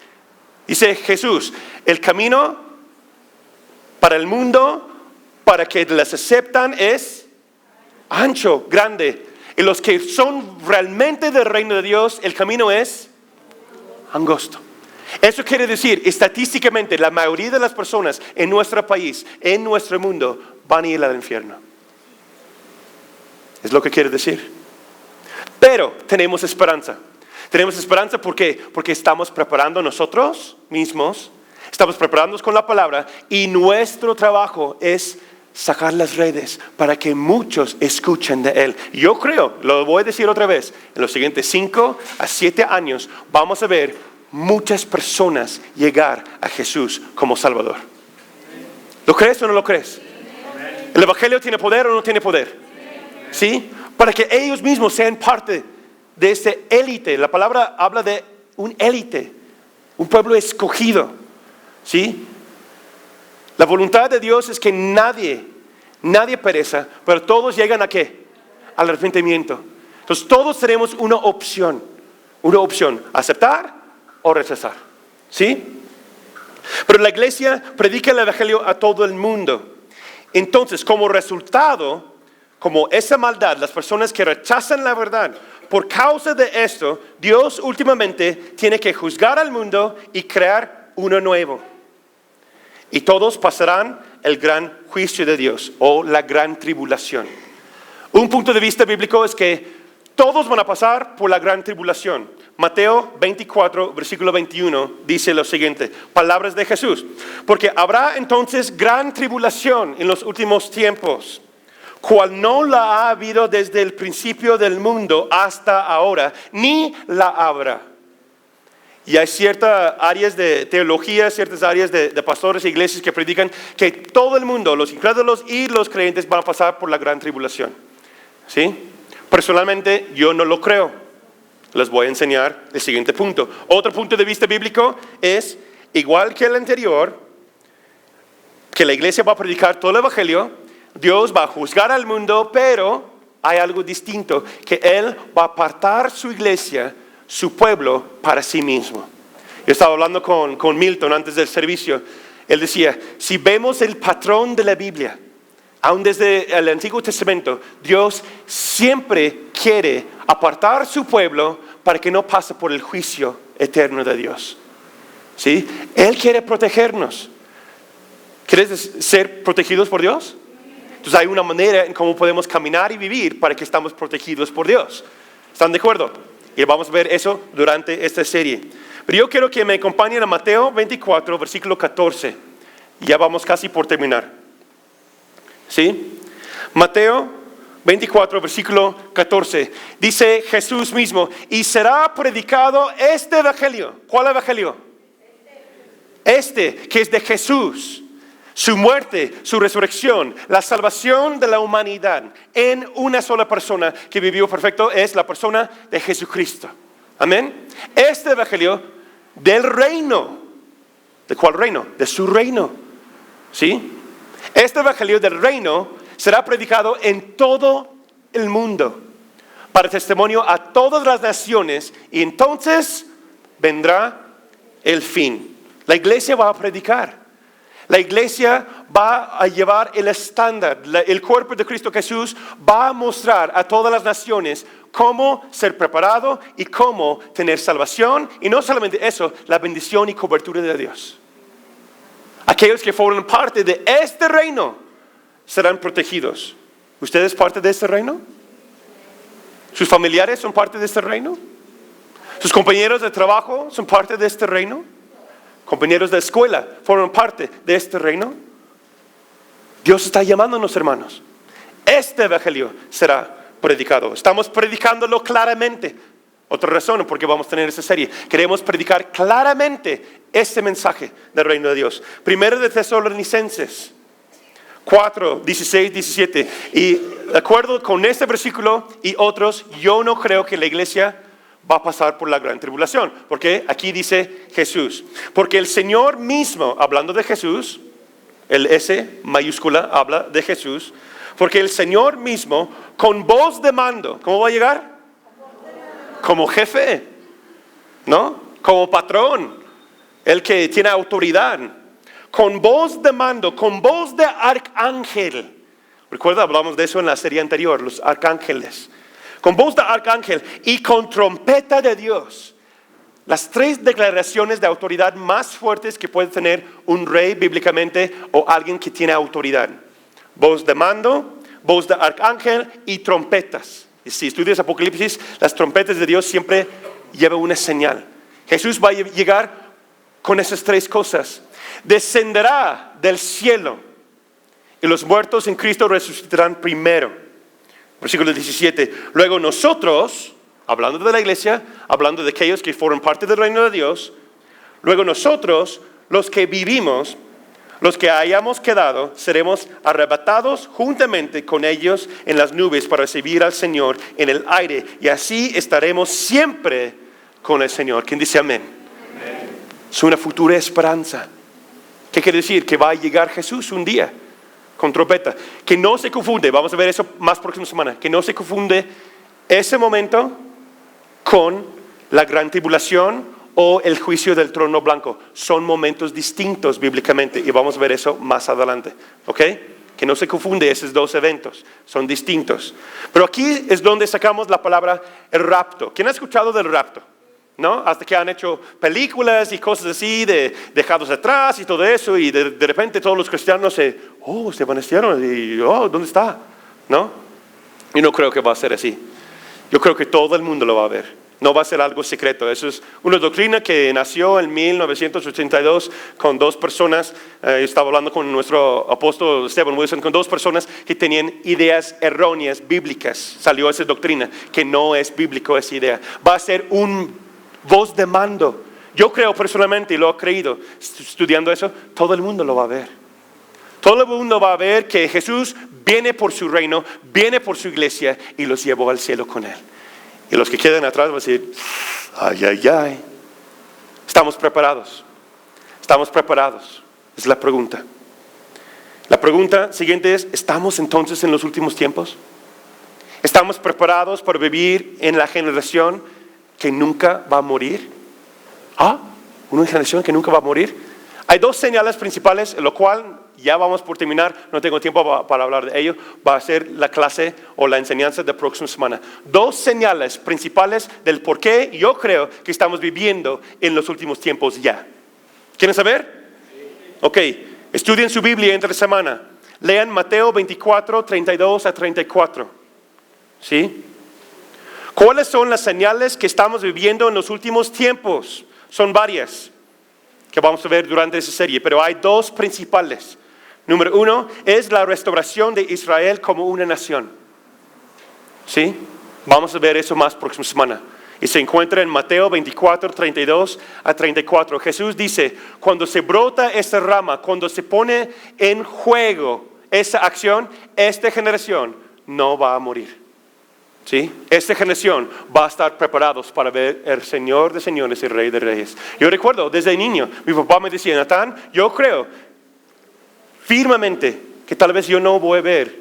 Dice Jesús, el camino para el mundo, para que les aceptan, es ancho, grande. Y los que son realmente del reino de Dios, el camino es angosto. Eso quiere decir, estadísticamente, la mayoría de las personas en nuestro país, en nuestro mundo, van a ir al infierno. Es lo que quiere decir. Pero tenemos esperanza. Tenemos esperanza porque estamos preparando nosotros mismos, estamos preparándonos con la palabra y nuestro trabajo es sacar las redes para que muchos escuchen de Él. Yo creo, lo voy a decir otra vez, en los siguientes 5 a 7 años vamos a ver muchas personas llegar a Jesús como Salvador. ¿Lo crees o no lo crees? ¿El Evangelio tiene poder o no tiene poder? ¿Sí? Para que ellos mismos sean parte de este élite. La palabra habla de un élite, un pueblo escogido. ¿Sí? La voluntad de Dios es que nadie pereza, pero todos llegan ¿a qué? Al arrepentimiento. Entonces todos tenemos una opción, aceptar o rechazar. ¿Sí? Pero la iglesia predica el evangelio a todo el mundo. Entonces, como resultado, como esa maldad, las personas que rechazan la verdad, por causa de esto, Dios últimamente tiene que juzgar al mundo y crear uno nuevo. Y todos pasarán el gran juicio de Dios o la gran tribulación. Un punto de vista bíblico es que todos van a pasar por la gran tribulación. Mateo 24, versículo 21, dice lo siguiente, palabras de Jesús. Porque habrá entonces gran tribulación en los últimos tiempos, cual no la ha habido desde el principio del mundo hasta ahora, ni la habrá. Y hay ciertas áreas de teología, ciertas áreas de pastores e iglesias que predican que todo el mundo, los incrédulos y los creyentes, van a pasar por la gran tribulación. ¿Sí? Personalmente yo no lo creo. Les voy a enseñar el siguiente punto. Otro punto de vista bíblico es, igual que el anterior, que la iglesia va a predicar todo el evangelio, Dios va a juzgar al mundo, pero hay algo distinto, que Él va a apartar su iglesia, su pueblo, para sí mismo. Yo estaba hablando con Milton antes del servicio. Él decía, si vemos el patrón de la Biblia, Aún desde el Antiguo Testamento, Dios siempre quiere apartar a su pueblo para que no pase por el juicio eterno de Dios. ¿Sí? Él quiere protegernos. ¿Quieres ser protegidos por Dios? Entonces hay una manera en cómo podemos caminar y vivir para que estamos protegidos por Dios. ¿Están de acuerdo? Y vamos a ver eso durante esta serie. Pero yo quiero que me acompañen a Mateo 24, versículo 14. Ya vamos casi por terminar. ¿Sí? Mateo 24, versículo 14. Dice Jesús mismo, y será predicado este evangelio. ¿Cuál evangelio? Este, que es de Jesús. Su muerte, su resurrección, la salvación de la humanidad en una sola persona que vivió perfecto es la persona de Jesucristo. Amén. Este evangelio del reino. ¿De cuál reino? De su reino. ¿Sí? Este evangelio del reino será predicado en todo el mundo para testimonio a todas las naciones y entonces vendrá el fin. La iglesia va a predicar. La iglesia va a llevar el estándar. El cuerpo de Cristo Jesús va a mostrar a todas las naciones cómo ser preparado y cómo tener salvación. Y no solamente eso, la bendición y cobertura de Dios. Aquellos que forman parte de este reino serán protegidos. ¿Ustedes parte de este reino? ¿Sus familiares son parte de este reino? ¿Sus compañeros de trabajo son parte de este reino? ¿Compañeros de escuela forman parte de este reino? Dios está llamándonos, hermanos. Este evangelio será predicado. Estamos predicándolo claramente. Otra razón por qué vamos a tener esta serie. Queremos predicar claramente este mensaje del reino de Dios. Primero de Tesalonicenses 4, 16, 17. Y de acuerdo con este versículo y otros, yo no creo que la iglesia va a pasar por la gran tribulación. Porque aquí dice Jesús. Porque el Señor mismo, hablando de Jesús, el S mayúscula habla de Jesús. Porque el Señor mismo, con voz de mando, ¿cómo va a llegar? Como jefe, ¿no? Como patrón, el que tiene autoridad. Con voz de mando, con voz de arcángel. Recuerda, hablamos de eso en la serie anterior, los arcángeles. Con voz de arcángel y con trompeta de Dios. Las tres declaraciones de autoridad más fuertes que puede tener un rey bíblicamente o alguien que tiene autoridad. Voz de mando, voz de arcángel y trompetas. Y si estudias Apocalipsis, las trompetas de Dios siempre llevan una señal. Jesús va a llegar con esas tres cosas. Descenderá del cielo y los muertos en Cristo resucitarán primero. Versículo 17. Luego nosotros, hablando de la iglesia, hablando de aquellos que forman parte del reino de Dios, luego nosotros, los que vivimos, los que hayamos quedado, seremos arrebatados juntamente con ellos en las nubes para recibir al Señor en el aire. Y así estaremos siempre con el Señor. ¿Quién dice amén? Amén. Es una futura esperanza. ¿Qué quiere decir? Que va a llegar Jesús un día con trompeta. Que no se confunde, vamos a ver eso más próxima semana, que no se confunde ese momento con la gran tribulación o el juicio del trono blanco. Son momentos distintos bíblicamente y vamos a ver eso más adelante. ¿Ok? Que no se confunde esos dos eventos, son distintos. Pero aquí es donde sacamos la palabra el rapto. ¿Quién ha escuchado del rapto? ¿No? Hasta que han hecho películas y cosas así de dejados atrás y todo eso y de repente todos los cristianos se vanecieron y ¿dónde está? ¿No? Y no creo que va a ser así. Yo creo que todo el mundo lo va a ver. No va a ser algo secreto. Eso es una doctrina que nació en 1982 con dos personas. Yo estaba hablando con nuestro apóstol Stephen Wilson, con dos personas que tenían ideas erróneas bíblicas. Salió esa doctrina que no es bíblico esa idea. Va a ser un voz de mando. Yo creo personalmente, y lo he creído, estudiando eso, todo el mundo lo va a ver. Todo el mundo va a ver que Jesús viene por su reino, viene por su iglesia y los llevó al cielo con él. Y los que queden atrás van a decir, ay, ay, ay. ¿Estamos preparados? ¿Estamos preparados? Es la pregunta. La pregunta siguiente es, ¿estamos entonces en los últimos tiempos? ¿Estamos preparados para vivir en la generación que nunca va a morir? ¿Una generación que nunca va a morir? Hay dos señales principales, lo cual Ya vamos por terminar, no tengo tiempo para hablar de ello. Va a ser la clase o la enseñanza de la próxima semana. 2 señales principales del por qué yo creo que estamos viviendo en los últimos tiempos ya. ¿Quieren saber? Ok, estudien su Biblia entre semana. Lean Mateo 24, 32 a 34. ¿Sí? ¿Cuáles son las señales que estamos viviendo en los últimos tiempos? Son varias que vamos a ver durante esa serie, pero hay 2 principales. Número 1 es la restauración de Israel como una nación. ¿Sí? Vamos a ver eso más próxima semana. Y se encuentra en Mateo 24, 32 a 34. Jesús dice, cuando se brota esta rama, cuando se pone en juego esa acción, esta generación no va a morir. ¿Sí? Esta generación va a estar preparados para ver el Señor de señores y Rey de reyes. Yo recuerdo desde niño, mi papá me decía, Natán, yo creo firmemente que tal vez yo no voy a ver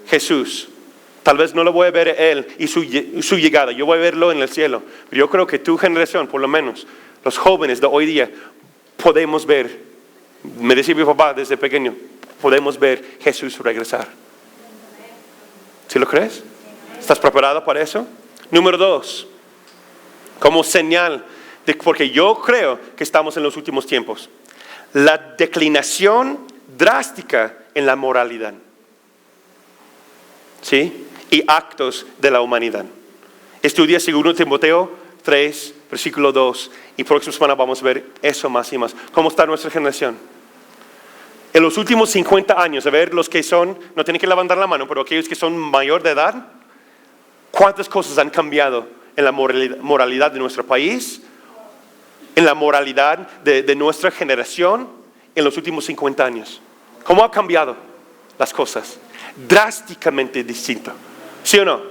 Jesús. Tal vez no lo voy a ver Él y su llegada. Yo voy a verlo en el cielo. Pero yo creo que tu generación, por lo menos, los jóvenes de hoy día, podemos ver, me decía mi papá desde pequeño, podemos ver Jesús regresar. ¿Sí lo crees? ¿Estás preparado para eso? Número 2, como señal de porque yo creo que estamos en los últimos tiempos, la declinación drástica en la moralidad, ¿sí? Y actos de la humanidad. Estudia 2 Timoteo 3, versículo 2, y próxima semana vamos a ver eso más y más. ¿Cómo está nuestra generación? En los últimos 50 años, a ver, los que son, no tienen que levantar la mano, pero aquellos que son mayor de edad, ¿cuántas cosas han cambiado en la moralidad de nuestro país? En la moralidad de nuestra generación en los últimos 50 años. ¿Cómo ha cambiado las cosas? Drásticamente distinto. ¿Sí o no?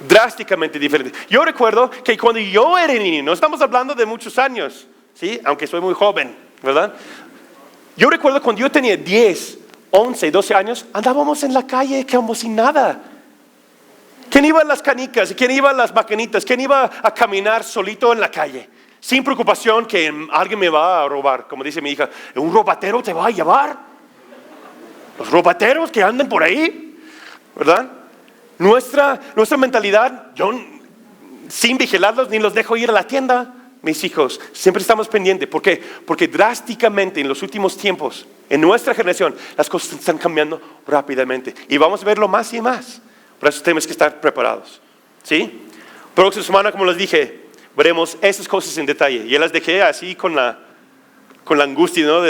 Drásticamente diferente. Yo recuerdo que cuando yo era niño, no estamos hablando de muchos años, ¿sí? Aunque soy muy joven, ¿verdad? Yo recuerdo cuando yo tenía 10, 11, 12 años, andábamos en la calle como sin nada. ¿Quién iba a las canicas? ¿Quién iba a las maquinitas? ¿Quién iba a caminar solito en la calle? Sin preocupación que alguien me va a robar. Como dice mi hija, ¿un robatero te va a llevar? Los robateros que andan por ahí, ¿verdad? Nuestra mentalidad, yo sin vigilarlos ni los dejo ir a la tienda. Mis hijos, siempre estamos pendientes. ¿Por qué? Porque drásticamente en los últimos tiempos, en nuestra generación, las cosas están cambiando rápidamente. Y vamos a verlo más y más. Por eso tenemos que estar preparados. ¿Sí? Próxima semana, como les dije, veremos esas cosas en detalle. Ya las dejé así con la angustia, ¿no?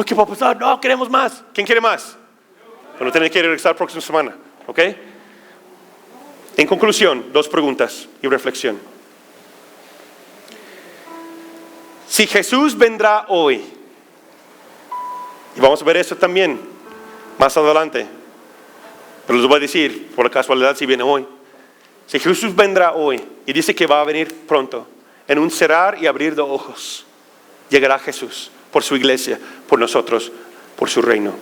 ¿Qué va a pasar? No, queremos más. ¿Quién quiere más? Bueno, tienen que regresar próxima semana. ¿Ok? En conclusión, 2 preguntas y reflexión. Si Jesús vendrá hoy, y vamos a ver eso también más adelante, pero les voy a decir, por la casualidad, si viene hoy. Si Jesús vendrá hoy, y dice que va a venir pronto, en un cerrar y abrir de ojos, llegará Jesús por su iglesia, por nosotros, por su reino.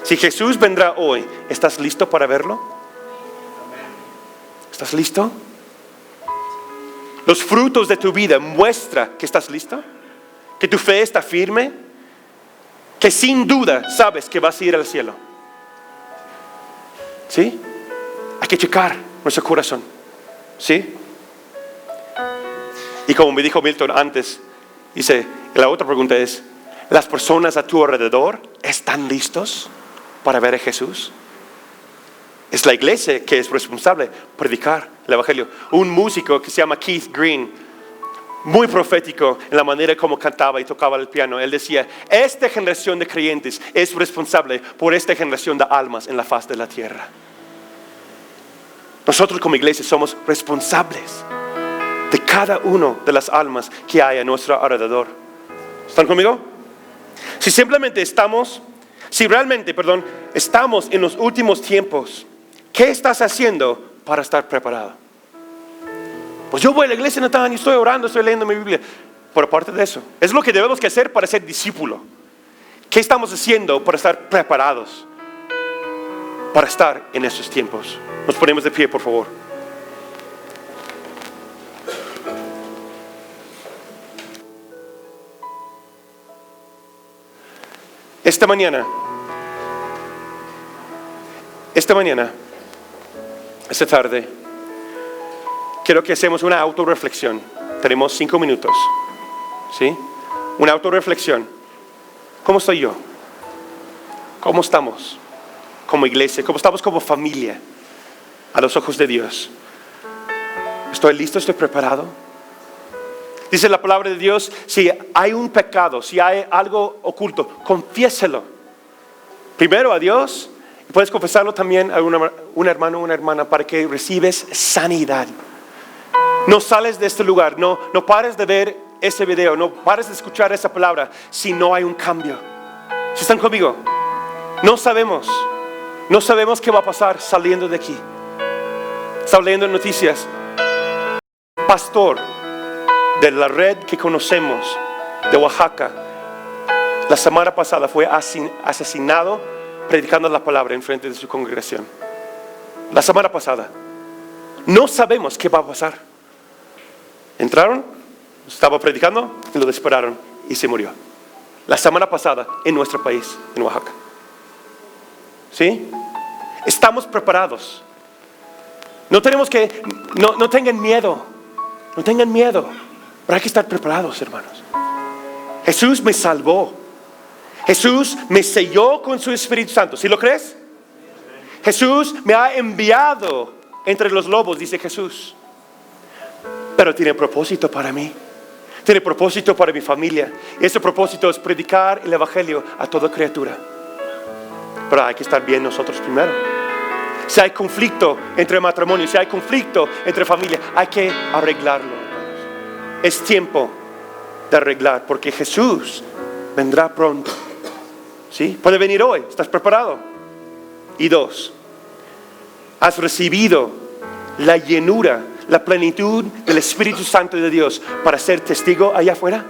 Si Jesús vendrá hoy, ¿estás listo para verlo? ¿Estás listo? Los frutos de tu vida muestra que estás listo, que tu fe está firme, que sin duda sabes que vas a ir al cielo. ¿Sí? Hay que checar nuestro corazón. ¿Sí? Y como me dijo Milton antes, dice, la otra pregunta es, ¿las personas a tu alrededor están listos para ver a Jesús? Es la iglesia que es responsable de predicar el evangelio. Un músico que se llama Keith Green, muy profético en la manera como cantaba y tocaba el piano, él decía, esta generación de creyentes es responsable por esta generación de almas en la faz de la tierra. Nosotros como iglesia somos responsables de cada una de las almas que hay a nuestro alrededor. ¿Están conmigo? Si realmente estamos en los últimos tiempos, ¿qué estás haciendo para estar preparado? Pues yo voy a la iglesia, Natán, y estoy orando, estoy leyendo mi Biblia. Pero aparte de eso, es lo que debemos que hacer para ser discípulo. ¿Qué estamos haciendo para estar preparados para estar en esos tiempos? Nos ponemos de pie, por favor. Esta mañana esta mañana, esta tarde, quiero que hacemos una autorreflexión. Tenemos 5 minutos, ¿sí? Una autorreflexión. ¿Cómo estoy yo? ¿Cómo estamos como iglesia? ¿Cómo estamos como familia a los ojos de Dios? ¿Estoy listo? ¿Estoy preparado? Dice la palabra de Dios, si hay un pecado, si hay algo oculto, confiéselo. Primero a Dios, y puedes confesarlo también a un hermano o una hermana para que recibes sanidad. No sales de este lugar, no pares de ver ese video, no pares de escuchar esa palabra si no hay un cambio. ¿Sí están conmigo? No sabemos qué va a pasar saliendo de aquí. Estaba leyendo noticias. Pastor de la red que conocemos de Oaxaca, la semana pasada fue asesinado predicando la palabra en frente de su congregación. La semana pasada. No sabemos qué va a pasar. Entraron, estaba predicando y lo dispararon y se murió. La semana pasada en nuestro país, en Oaxaca. ¿Sí? Estamos preparados. No tengan miedo. No tengan miedo. Pero hay que estar preparados, hermanos. Jesús me salvó. Jesús me selló con su Espíritu Santo. ¿Sí lo crees? Jesús me ha enviado entre los lobos, dice Jesús. Pero tiene propósito para mí. Tiene propósito para mi familia. Y ese propósito es predicar el Evangelio a toda criatura. Pero hay que estar bien nosotros primero. Si hay conflicto entre matrimonio, si hay conflicto entre familia, hay que arreglarlo, hermanos. Es tiempo de arreglar, porque Jesús vendrá pronto. ¿Sí? Puede venir hoy. ¿Estás preparado? Y 2, has recibido la llenura, la plenitud del Espíritu Santo de Dios para ser testigo allá afuera.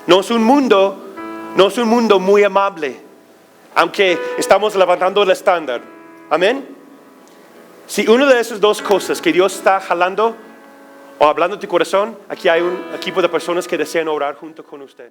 No es un mundo muy amable, aunque estamos levantando el estándar. Amén. Si una de esas 2 cosas que Dios está jalando o hablando en tu corazón, aquí hay un equipo de personas que desean orar junto con usted.